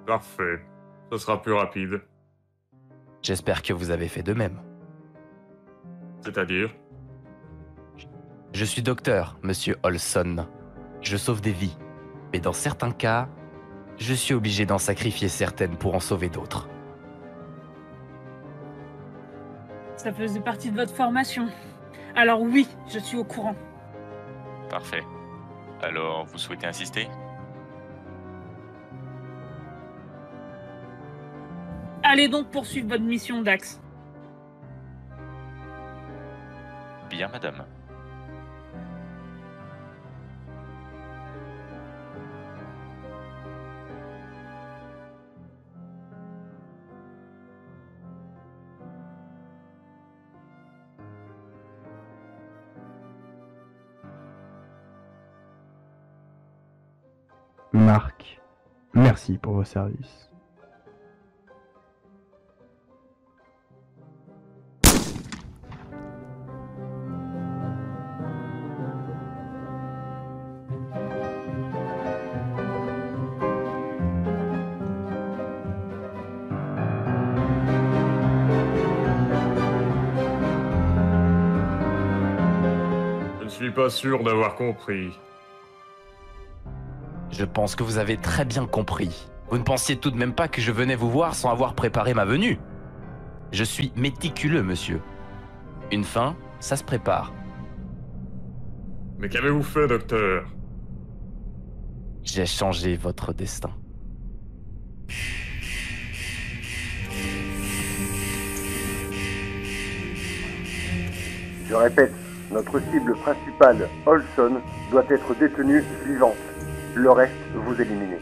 Parfait. Ce sera plus rapide. J'espère que vous avez fait de même. C'est-à-dire? Je suis docteur, monsieur Olson. Je sauve des vies. Mais dans certains cas, je suis obligé d'en sacrifier certaines pour en sauver d'autres. Ça faisait partie de votre formation. Alors oui, je suis au courant. Parfait. Alors, vous souhaitez insister? Allez donc poursuivre votre mission, Dax. Bien, madame. Marc, merci pour vos services. Je ne suis pas sûr d'avoir compris. Je pense que vous avez très bien compris. Vous ne pensiez tout de même pas que je venais vous voir sans avoir préparé ma venue. Je suis méticuleux, monsieur. Une fin, ça se prépare. Mais qu'avez-vous fait, docteur? J'ai changé votre destin. Je répète, notre cible principale, Olson, doit être détenue vivante. Le reste, vous éliminez.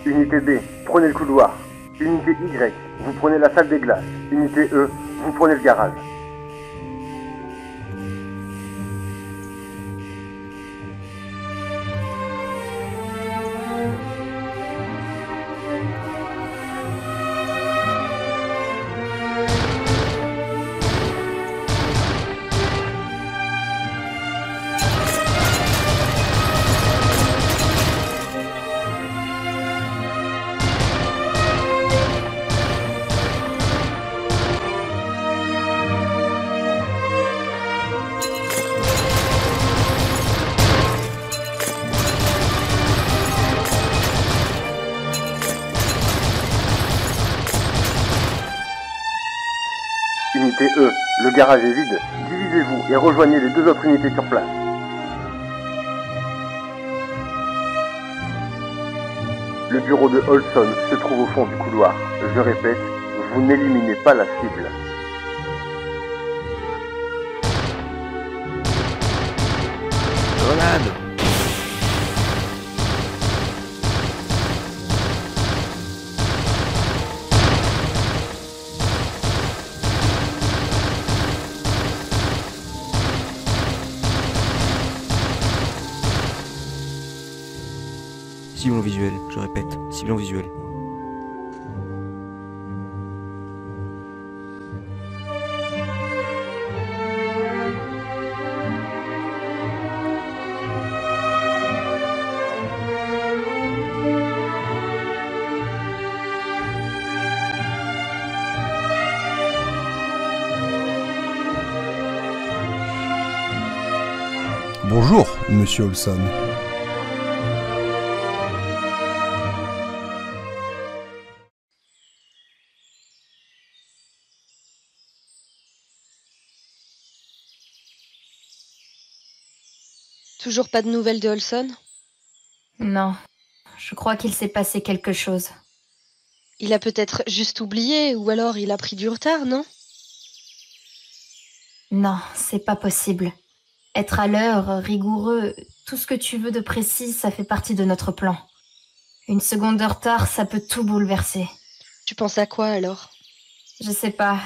Unité B, prenez le couloir. Unité Y, vous prenez la salle des glaces. Unité E, vous prenez le garage. Unité E, le garage est vide. Divisez-vous et rejoignez les deux autres unités sur place. Le bureau de Olson se trouve au fond du couloir. Je répète, vous n'éliminez pas la cible. Grenade! Ciblon visuel, je répète, ciblon visuel. Bonjour, monsieur Olson. Toujours pas de nouvelles de Olson? Non, je crois qu'il s'est passé quelque chose. Il a peut-être juste oublié, ou alors il a pris du retard, non? Non, c'est pas possible. Être à l'heure, rigoureux, tout ce que tu veux de précis, ça fait partie de notre plan. Une seconde de retard, ça peut tout bouleverser. Tu penses à quoi alors? Je sais pas.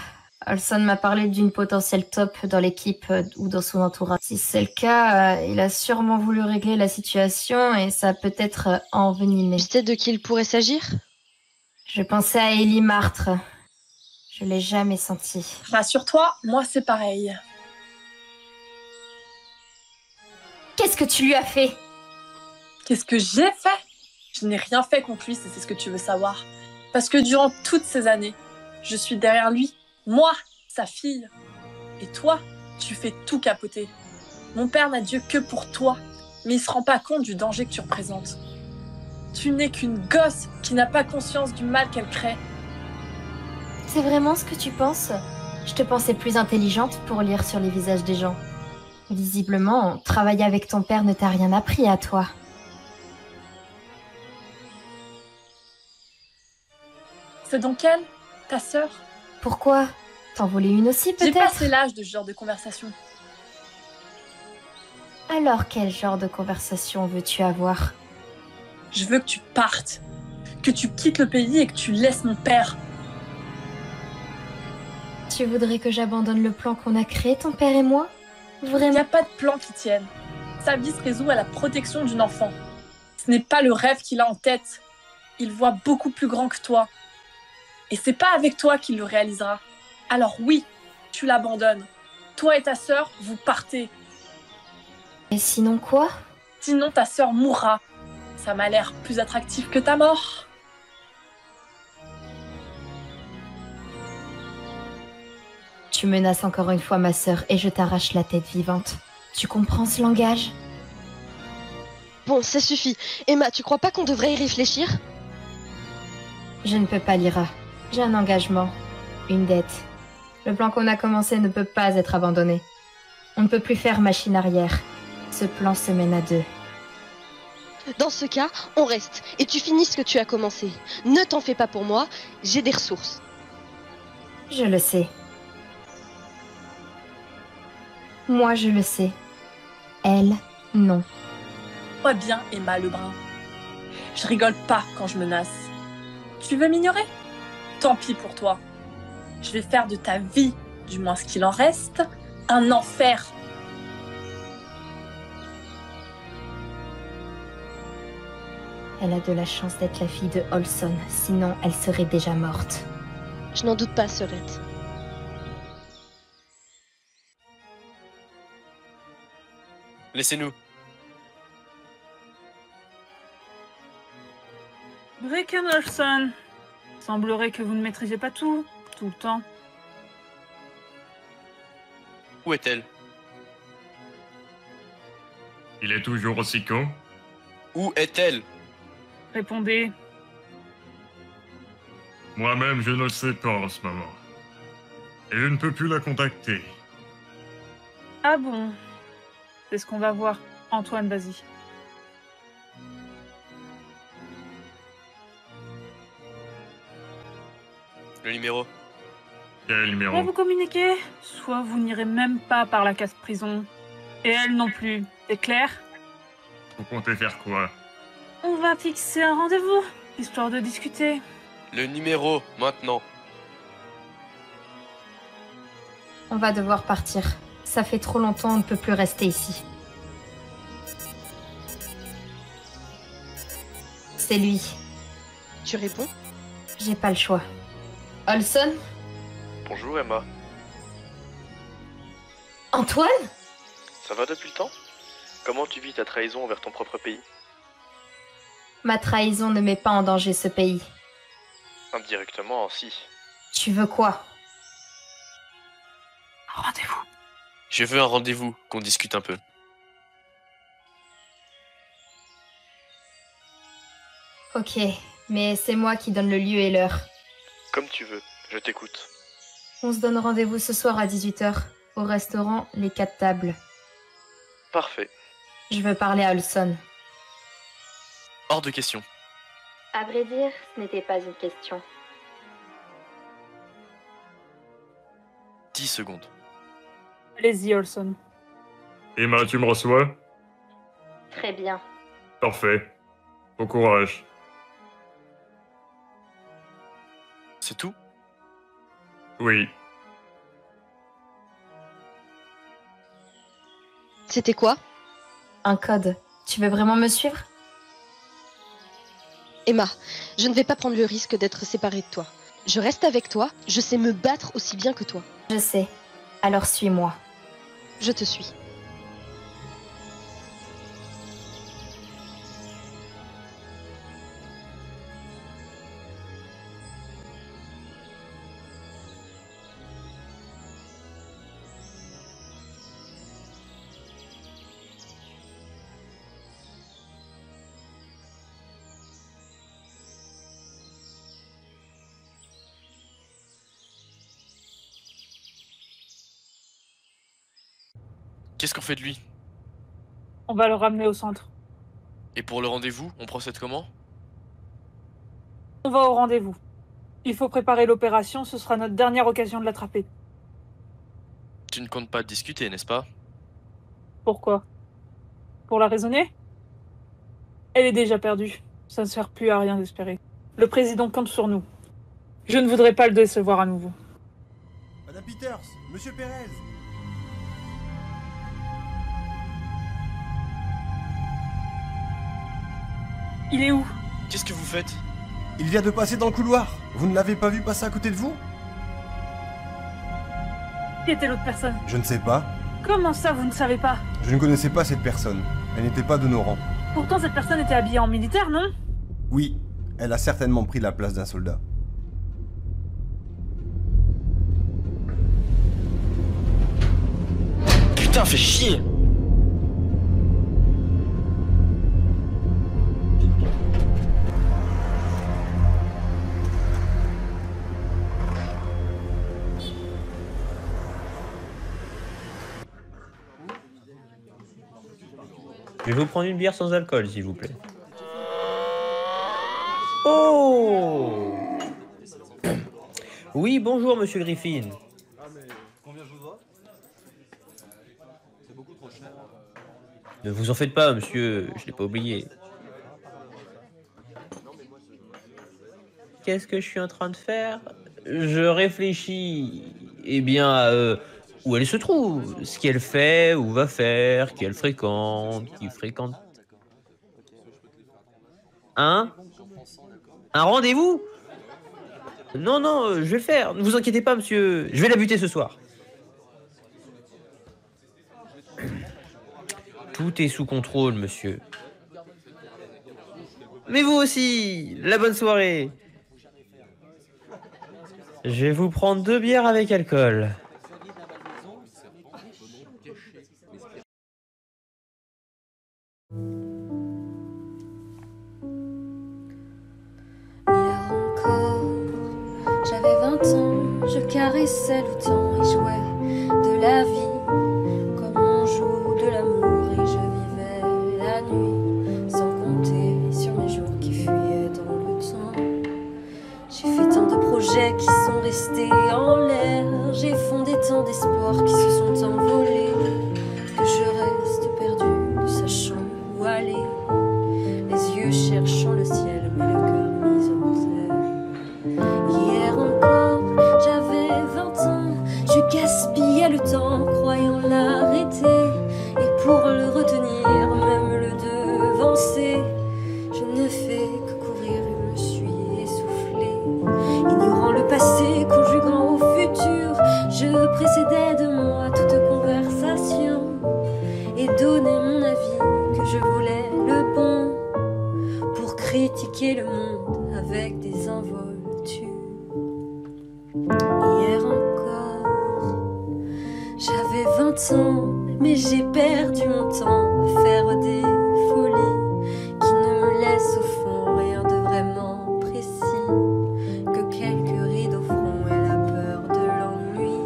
Olson m'a parlé d'une potentielle top dans l'équipe ou dans son entourage. Si c'est le cas, il a sûrement voulu régler la situation et ça a peut-être envenimé. Tu sais de qui il pourrait s'agir? Je pensais à Ellie Martre. Je l'ai jamais senti. Rassure-toi, moi c'est pareil. Qu'est-ce que tu lui as fait? Qu'est-ce que j'ai fait? Je n'ai rien fait contre lui, si c'est ce que tu veux savoir. Parce que durant toutes ces années, je suis derrière lui. Moi, sa fille. Et toi, tu fais tout capoter. Mon père n'a Dieu que pour toi, mais il se rend pas compte du danger que tu représentes. Tu n'es qu'une gosse qui n'a pas conscience du mal qu'elle crée. C'est vraiment ce que tu penses? Je te pensais plus intelligente pour lire sur les visages des gens. Visiblement, travailler avec ton père ne t'a rien appris à toi. C'est donc elle, ta sœur? Pourquoi? T'en voulais une aussi, J'ai peut-être? passé l'âge de ce genre de conversation. Alors, quel genre de conversation veux-tu avoir? Je veux que tu partes, que tu quittes le pays et que tu laisses mon père. Tu voudrais que j'abandonne le plan qu'on a créé, ton père et moi? Il Vraiment? n'y a pas de plan qui tienne. Sa vie se résout à la protection d'une enfant. Ce n'est pas le rêve qu'il a en tête. Il voit beaucoup plus grand que toi. Et c'est pas avec toi qu'il le réalisera. Alors oui, tu l'abandonnes. Toi et ta sœur, vous partez. Et sinon quoi? Sinon ta sœur mourra. Ça m'a l'air plus attractif que ta mort. Tu menaces encore une fois ma sœur et je t'arrache la tête vivante. Tu comprends ce langage? Bon, ça suffit. Emma, tu crois pas qu'on devrait y réfléchir? Je ne peux pas, Lyra. J'ai un engagement. Une dette. Le plan qu'on a commencé ne peut pas être abandonné. On ne peut plus faire machine arrière. Ce plan se mène à deux. Dans ce cas, on reste et tu finis ce que tu as commencé. Ne t'en fais pas pour moi, j'ai des ressources. Je le sais. Moi, je le sais. Elle, non. Moi bien, Emma Lebrun. Je rigole pas quand je menace. Tu veux m'ignorer? Tant pis pour toi. Je vais faire de ta vie, du moins ce qu'il en reste, un enfer. Elle a de la chance d'être la fille de Olson, sinon elle serait déjà morte. Je n'en doute pas, Sœurette. Laissez-nous. Brecken Olson. Semblerait que vous ne maîtrisez pas tout le temps. Où est-elle? Il est toujours aussi con? Où est-elle? Répondez. Moi-même, je ne le sais pas en ce moment. Et je ne peux plus la contacter. Ah bon? C'est ce qu'on va voir. Antoine, vas-y. Le numéro? Quel numéro? Soit vous communiquez, soit vous n'irez même pas par la case prison. Et elle non plus. C'est clair? Vous comptez faire quoi? On va fixer un rendez-vous, histoire de discuter. Le numéro, maintenant. On va devoir partir. Ça fait trop longtemps, on ne peut plus rester ici. C'est lui. Tu réponds? J'ai pas le choix. Olson? Bonjour Emma. Antoine? Ça va depuis le temps? Comment tu vis ta trahison envers ton propre pays? Ma trahison ne met pas en danger ce pays. Indirectement, si. Tu veux quoi? Rendez-vous. Je veux un rendez-vous, qu'on discute un peu. Ok, mais c'est moi qui donne le lieu et l'heure. Comme tu veux, je t'écoute. On se donne rendez-vous ce soir à 18h, au restaurant Les 4 Tables. Parfait. Je veux parler à Olson. Hors de question. À vrai dire, ce n'était pas une question. 10 secondes. Allez-y, Olson. Emma, tu me reçois? Très bien. Parfait. Bon courage. C'est tout? Oui. C'était quoi? Un code. Tu veux vraiment me suivre? Emma, je ne vais pas prendre le risque d'être séparée de toi. Je reste avec toi, je sais me battre aussi bien que toi. Je sais. Alors suis-moi. Je te suis. Qu'est-ce qu'on fait de lui? On va le ramener au centre. Et pour le rendez-vous, on procède comment? On va au rendez-vous. Il faut préparer l'opération, ce sera notre dernière occasion de l'attraper. Tu ne comptes pas discuter, n'est-ce pas? Pourquoi? Pour la raisonner? Elle est déjà perdue. Ça ne sert plus à rien d'espérer. Le président compte sur nous. Je ne voudrais pas le décevoir à nouveau. Madame Peters, Monsieur Pérez. Il est où? Qu'est-ce que vous faites? Il vient de passer dans le couloir. Vous ne l'avez pas vu passer à côté de vous? Qui était l'autre personne? Je ne sais pas. Comment ça, vous ne savez pas? Je ne connaissais pas cette personne. Elle n'était pas de nos rangs. Pourtant, cette personne était habillée en militaire, non? Oui, elle a certainement pris la place d'un soldat. Putain, fais chier! Je vais vous prendre une bière sans alcool, s'il vous plaît. Oh! Oui, bonjour, monsieur Griffin. Combien je vous dois? C'est beaucoup trop cher. Ne vous en faites pas, monsieur, je l'ai pas oublié. Qu'est-ce que je suis en train de faire? Je réfléchis, eh bien, à où elle se trouve, ce qu'elle fait, où va faire, qui elle fréquente, qui fréquente. Hein? Un rendez-vous? Non, non, je vais le faire. Ne vous inquiétez pas, monsieur. Je vais la buter ce soir. Tout est sous contrôle, monsieur. Mais vous aussi, la bonne soirée. Je vais vous prendre 2 bières avec alcool. Hier encore, j'avais 20 ans, je caressais le temps et jouais de la vie comme on joue de l'amour et je vivais la nuit sans compter sur mes jours qui fuyaient dans le temps. J'ai fait tant de projets qui sont restés en l'air, j'ai fondé tant d'espoirs qui se sont envolés que je reste perdu ne sachant où aller, les yeux cherchant le ciel mais le cœur mis en terre. Hier encore, j'avais 20 ans, je gaspillais le temps croyant l'arrêter et pour le retenir, même le devancer, je ne fais que courir, je me suis essoufflée, ignorant le passé, conjuguant au futur, je précédais de moi toute conversation et donnais mon avis que je voulais le bon pour critiquer le monde avec des involtures. Hier encore, j'avais 20 ans, mais j'ai perdu mon temps à faire des folies qui ne me laissent au fond rien de vraiment précis que quelques rides au front et la peur de l'ennui.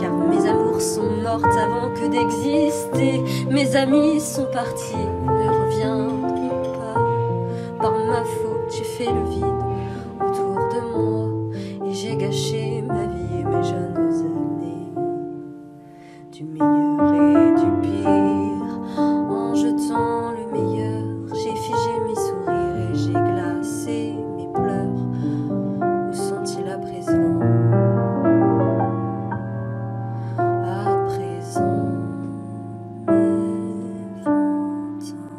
Car mes amours sont mortes avant que d'exister, mes amis sont partis, ne reviendront pas. Par ma faute, j'ai fait le vide autour de moi et j'ai gâché ma vie et mes jeunes années. Du meilleur et du pire, en jetant le meilleur, j'ai figé mes sourires et j'ai glacé mes pleurs. Où sont-ils à présent? À présent, mes 20 ans.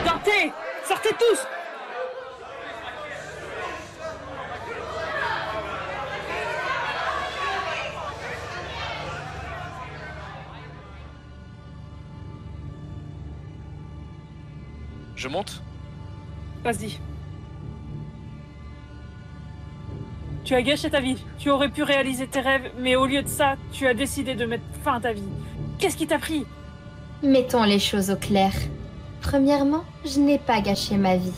Sortez! Sortez tous! Je monte? Vas-y. Tu as gâché ta vie. Tu aurais pu réaliser tes rêves, mais au lieu de ça, tu as décidé de mettre fin à ta vie. Qu'est-ce qui t'a pris? Mettons les choses au clair. Premièrement, je n'ai pas gâché ma vie.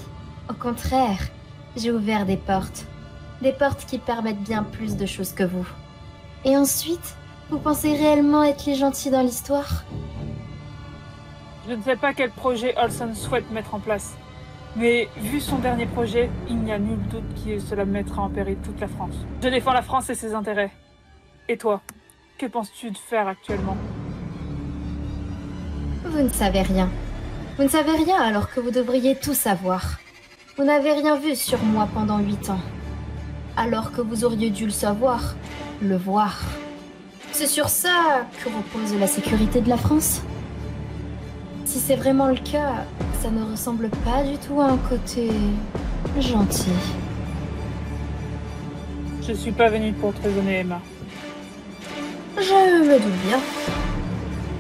Au contraire, j'ai ouvert des portes. Des portes qui permettent bien plus de choses que vous. Et ensuite, vous pensez réellement être les gentils dans l'histoire? Je ne sais pas quel projet Olson souhaite mettre en place. Mais vu son dernier projet, il n'y a nul doute que cela mettra en péril toute la France. Je défends la France et ses intérêts. Et toi, que penses-tu de faire actuellement? Vous ne savez rien. Vous ne savez rien alors que vous devriez tout savoir. Vous n'avez rien vu sur moi pendant 8 ans. Alors que vous auriez dû le savoir, le voir. C'est sur ça que repose la sécurité de la France. Si c'est vraiment le cas, ça ne ressemble pas du tout à un côté gentil. Je suis pas venue pour te raisonner, Emma. Je me doute bien.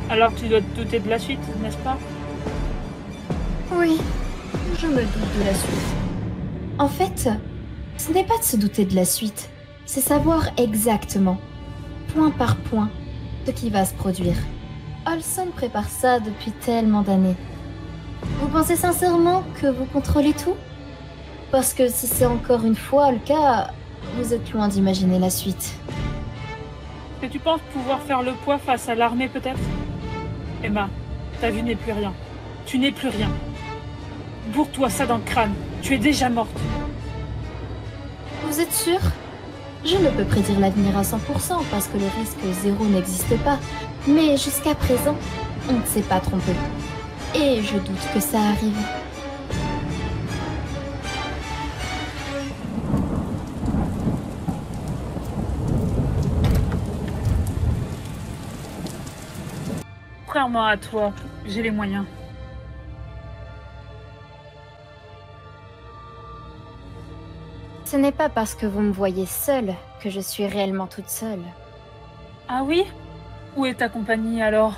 Alors tu dois te douter de la suite, n'est-ce pas? Oui, je me doute de la suite. En fait, ce n'est pas de se douter de la suite, c'est savoir exactement, point par point, ce qui va se produire. Olson prépare ça depuis tellement d'années. Vous pensez sincèrement que vous contrôlez tout? Parce que si c'est encore une fois le cas, vous êtes loin d'imaginer la suite. Et tu penses pouvoir faire le poids face à l'armée peut-être? Emma, ta vie n'est plus rien. Tu n'es plus rien. Bourre-toi ça dans le crâne. Tu es déjà morte. Vous êtes sûr? Je ne peux prédire l'avenir à 100% parce que le risque zéro n'existe pas. Mais jusqu'à présent, on ne s'est pas trompé. Et je doute que ça arrive. Contrairement à toi, j'ai les moyens. Ce n'est pas parce que vous me voyez seule que je suis réellement toute seule. Ah oui? Où est ta compagnie alors?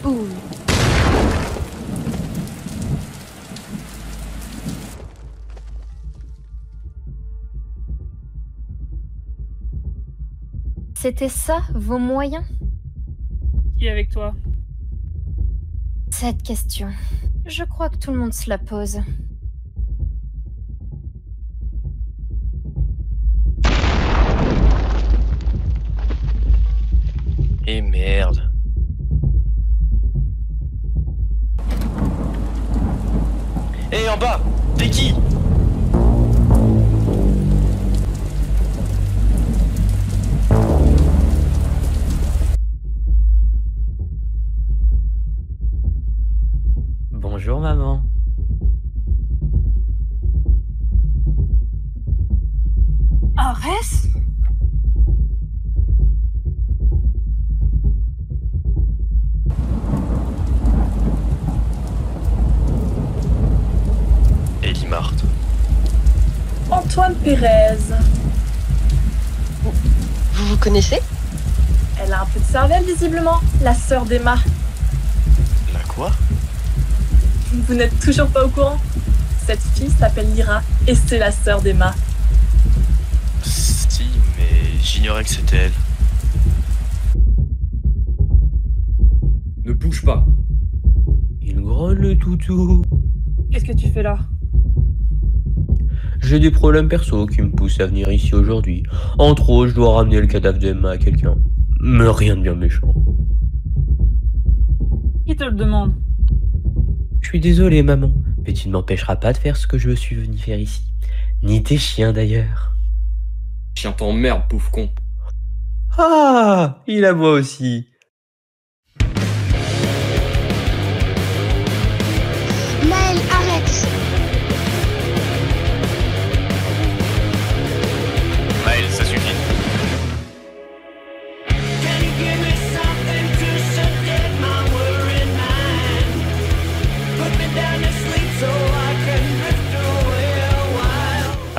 Ouh. C'était ça, vos moyens? Qui est avec toi? Cette question, je crois que tout le monde se la pose. Et merde. Hé, en bas! T'es qui? Bonjour maman. Arès? Ellie Marthe. Antoine Pérez. Vous vous connaissez? Elle a un peu de cervelle visiblement, la sœur d'Emma. La quoi? Vous n'êtes toujours pas au courant? Cette fille s'appelle Lyra et c'est la sœur d'Emma. Si, mais j'ignorais que c'était elle. Ne bouge pas. Il grogne le toutou. Qu'est-ce que tu fais là? J'ai des problèmes perso qui me poussent à venir ici aujourd'hui. Entre autres, je dois ramener le cadavre d'Emma à quelqu'un. Mais rien de bien méchant. Qui te le demande? Je suis désolé, maman, mais tu ne m'empêcheras pas de faire ce que je suis venu faire ici. Ni tes chiens, d'ailleurs. Chien t'emmerde, pauvre con. Ah, il a moi aussi. Maël, arrête! Maël, ça suffit.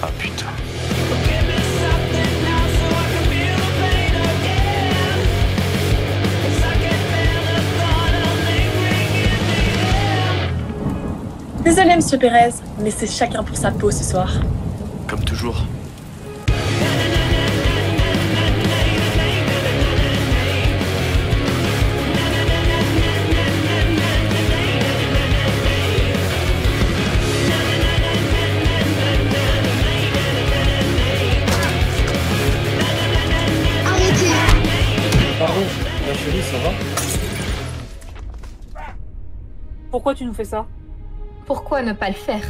Ah putain. Monsieur Pérez, mais c'est chacun pour sa peau ce soir. Comme toujours. Pardon, ma chérie, ça va? Pourquoi tu nous fais ça? Pourquoi ne pas le faire?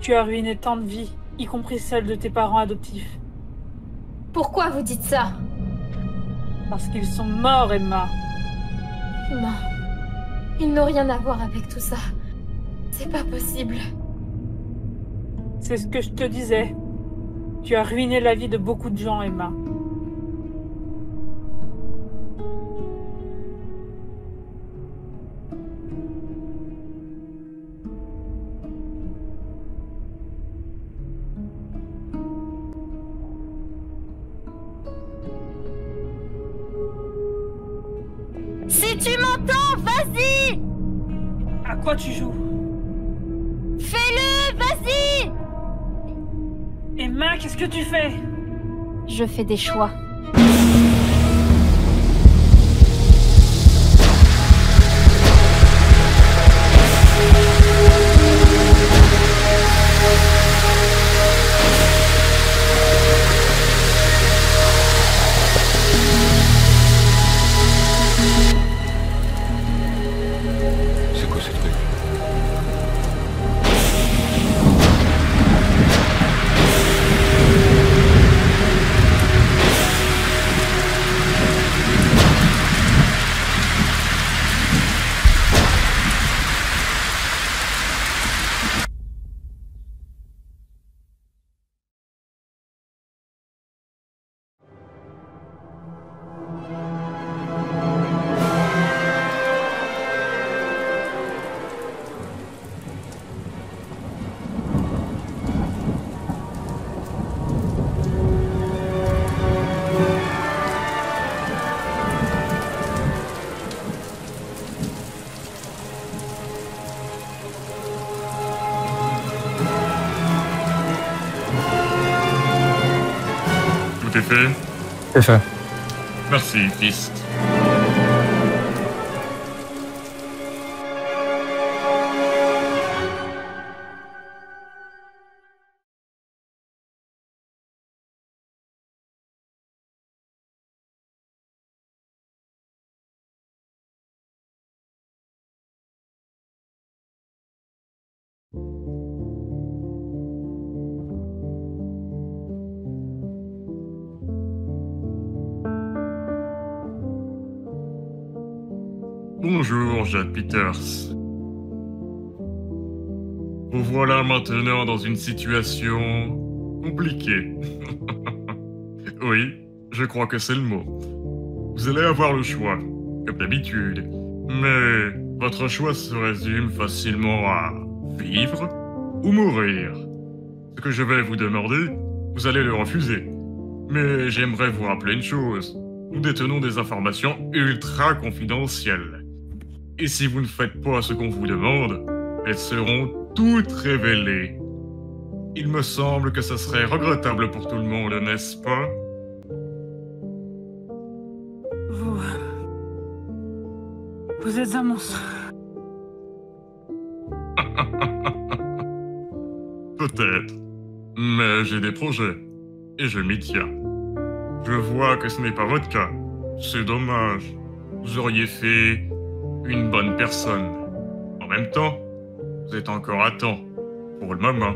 Tu as ruiné tant de vies, y compris celle de tes parents adoptifs. Pourquoi vous dites ça? Parce qu'ils sont morts, Emma. Non. Ils n'ont rien à voir avec tout ça. C'est pas possible. C'est ce que je te disais. Tu as ruiné la vie de beaucoup de gens, Emma. Si tu m'entends, vas-y! À quoi tu joues? Fais-le, vas-y! Emma, qu'est-ce que tu fais? Je fais des choix. C'est quoi ces trucs? Tout est fait? C'est fait. Merci, fils. Bonjour, Jade Peters. Vous voilà maintenant dans une situation compliquée. Oui, je crois que c'est le mot. Vous allez avoir le choix, comme d'habitude. Mais votre choix se résume facilement à vivre ou mourir. Ce que je vais vous demander, vous allez le refuser. Mais j'aimerais vous rappeler une chose. Nous détenons des informations ultra confidentielles. Et si vous ne faites pas ce qu'on vous demande, elles seront toutes révélées. Il me semble que ce serait regrettable pour tout le monde, n'est-ce pas? Vous êtes un monstre. Peut-être. Mais j'ai des projets. Et je m'y tiens. Je vois que ce n'est pas votre cas. C'est dommage. Vous auriez fait une bonne personne. En même temps, vous êtes encore à temps. Pour le moment.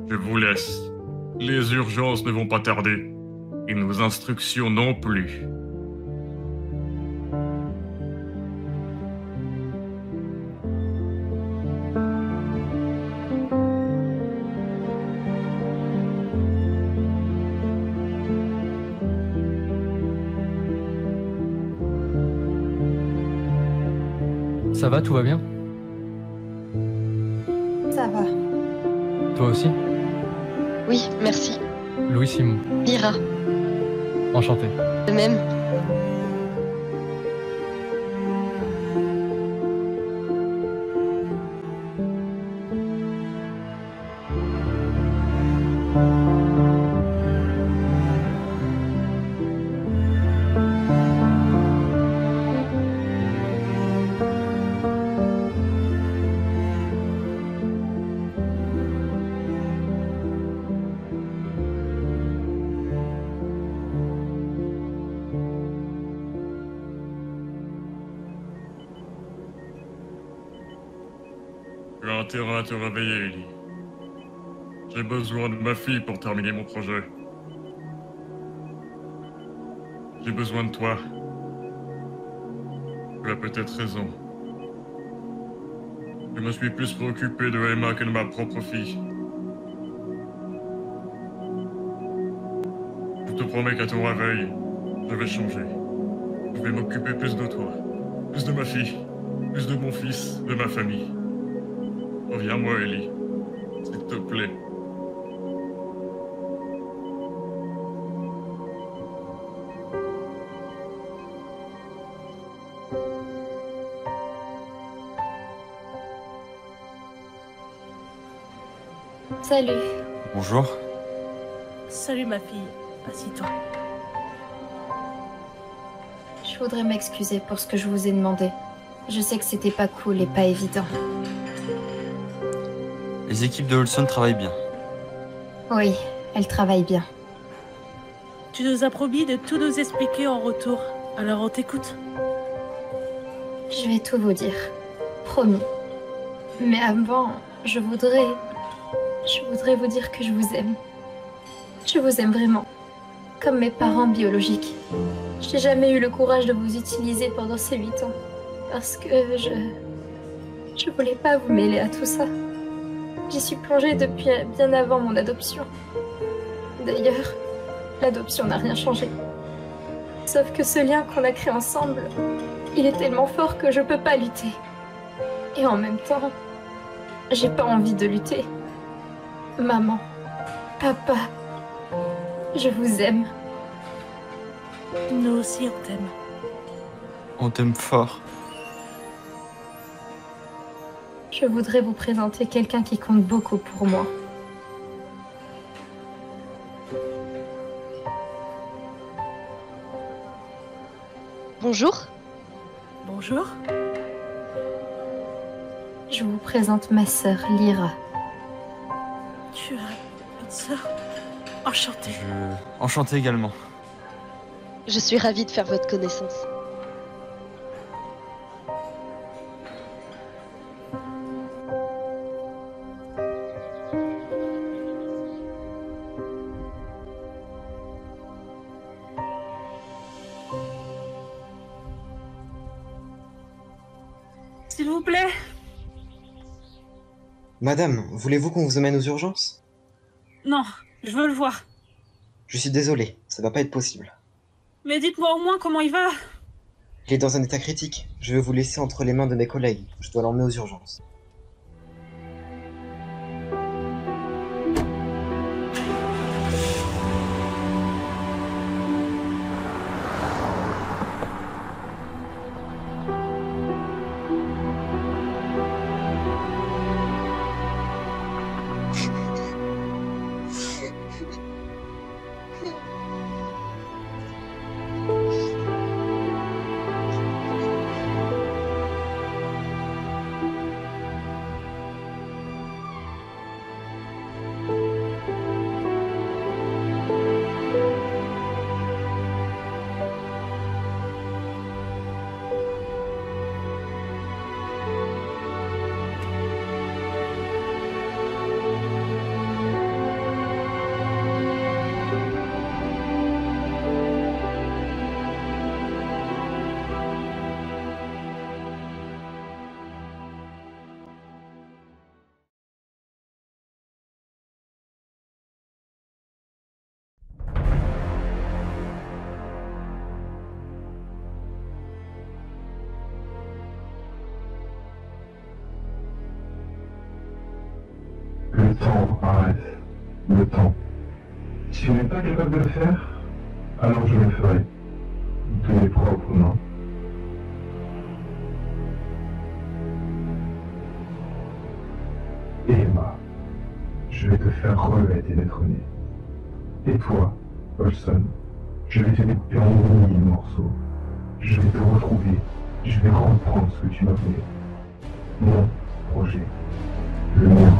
Je vous laisse. Les urgences ne vont pas tarder. Et nos instructions non plus. Ça va, tout va bien? Ça va. Toi aussi? Oui, merci. Louis Simon. Lyra. Enchanté. De même. Tu as intérêt à te réveiller, Ellie. J'ai besoin de ma fille pour terminer mon projet. J'ai besoin de toi. Tu as peut-être raison. Je me suis plus préoccupé de Emma que de ma propre fille. Je te promets qu'à ton réveil, je vais changer. Je vais m'occuper plus de toi, plus de ma fille, plus de mon fils, de ma famille. Reviens-moi, Ellie, s'il te plaît. Salut. Bonjour. Salut ma fille, assis-toi. Je voudrais m'excuser pour ce que je vous ai demandé. Je sais que c'était pas cool et pas évident. Les équipes de Olson travaillent bien. Oui, elles travaillent bien. Tu nous as promis de tout nous expliquer en retour, alors on t'écoute. Je vais tout vous dire. Promis. Mais avant, je voudrais vous dire que je vous aime. Je vous aime vraiment. Comme mes parents biologiques. J'ai jamais eu le courage de vous utiliser pendant ces 8 ans. Parce que je voulais pas vous mêler à tout ça. J'y suis plongée depuis bien avant mon adoption. D'ailleurs, l'adoption n'a rien changé. Sauf que ce lien qu'on a créé ensemble, il est tellement fort que je peux pas lutter. Et en même temps, j'ai pas envie de lutter. Maman, papa, je vous aime. Nous aussi, on t'aime. On t'aime fort. Je voudrais vous présenter quelqu'un qui compte beaucoup pour moi. Bonjour. Bonjour. Je vous présente ma sœur, Lyra. Tu as une sœur? Enchantée. Enchanté également. Je suis ravie de faire votre connaissance. S'il vous plaît. Madame, voulez-vous qu'on vous emmène aux urgences? Non, je veux le voir. Je suis désolé, ça va pas être possible. Mais dites-moi au moins comment il va. Il est dans un état critique. Je vais vous laisser entre les mains de mes collègues. Je dois l'emmener aux urgences. Le temps, arrête. Le temps. Si je n'es pas capable de le faire, alors je le ferai. De mes propres mains. Emma, je vais te faire revêter d'être né. Et toi, Olson, je vais te découper en mille morceaux. Je vais te retrouver. Je vais reprendre ce que tu m'as volé. Mon projet. Le mien.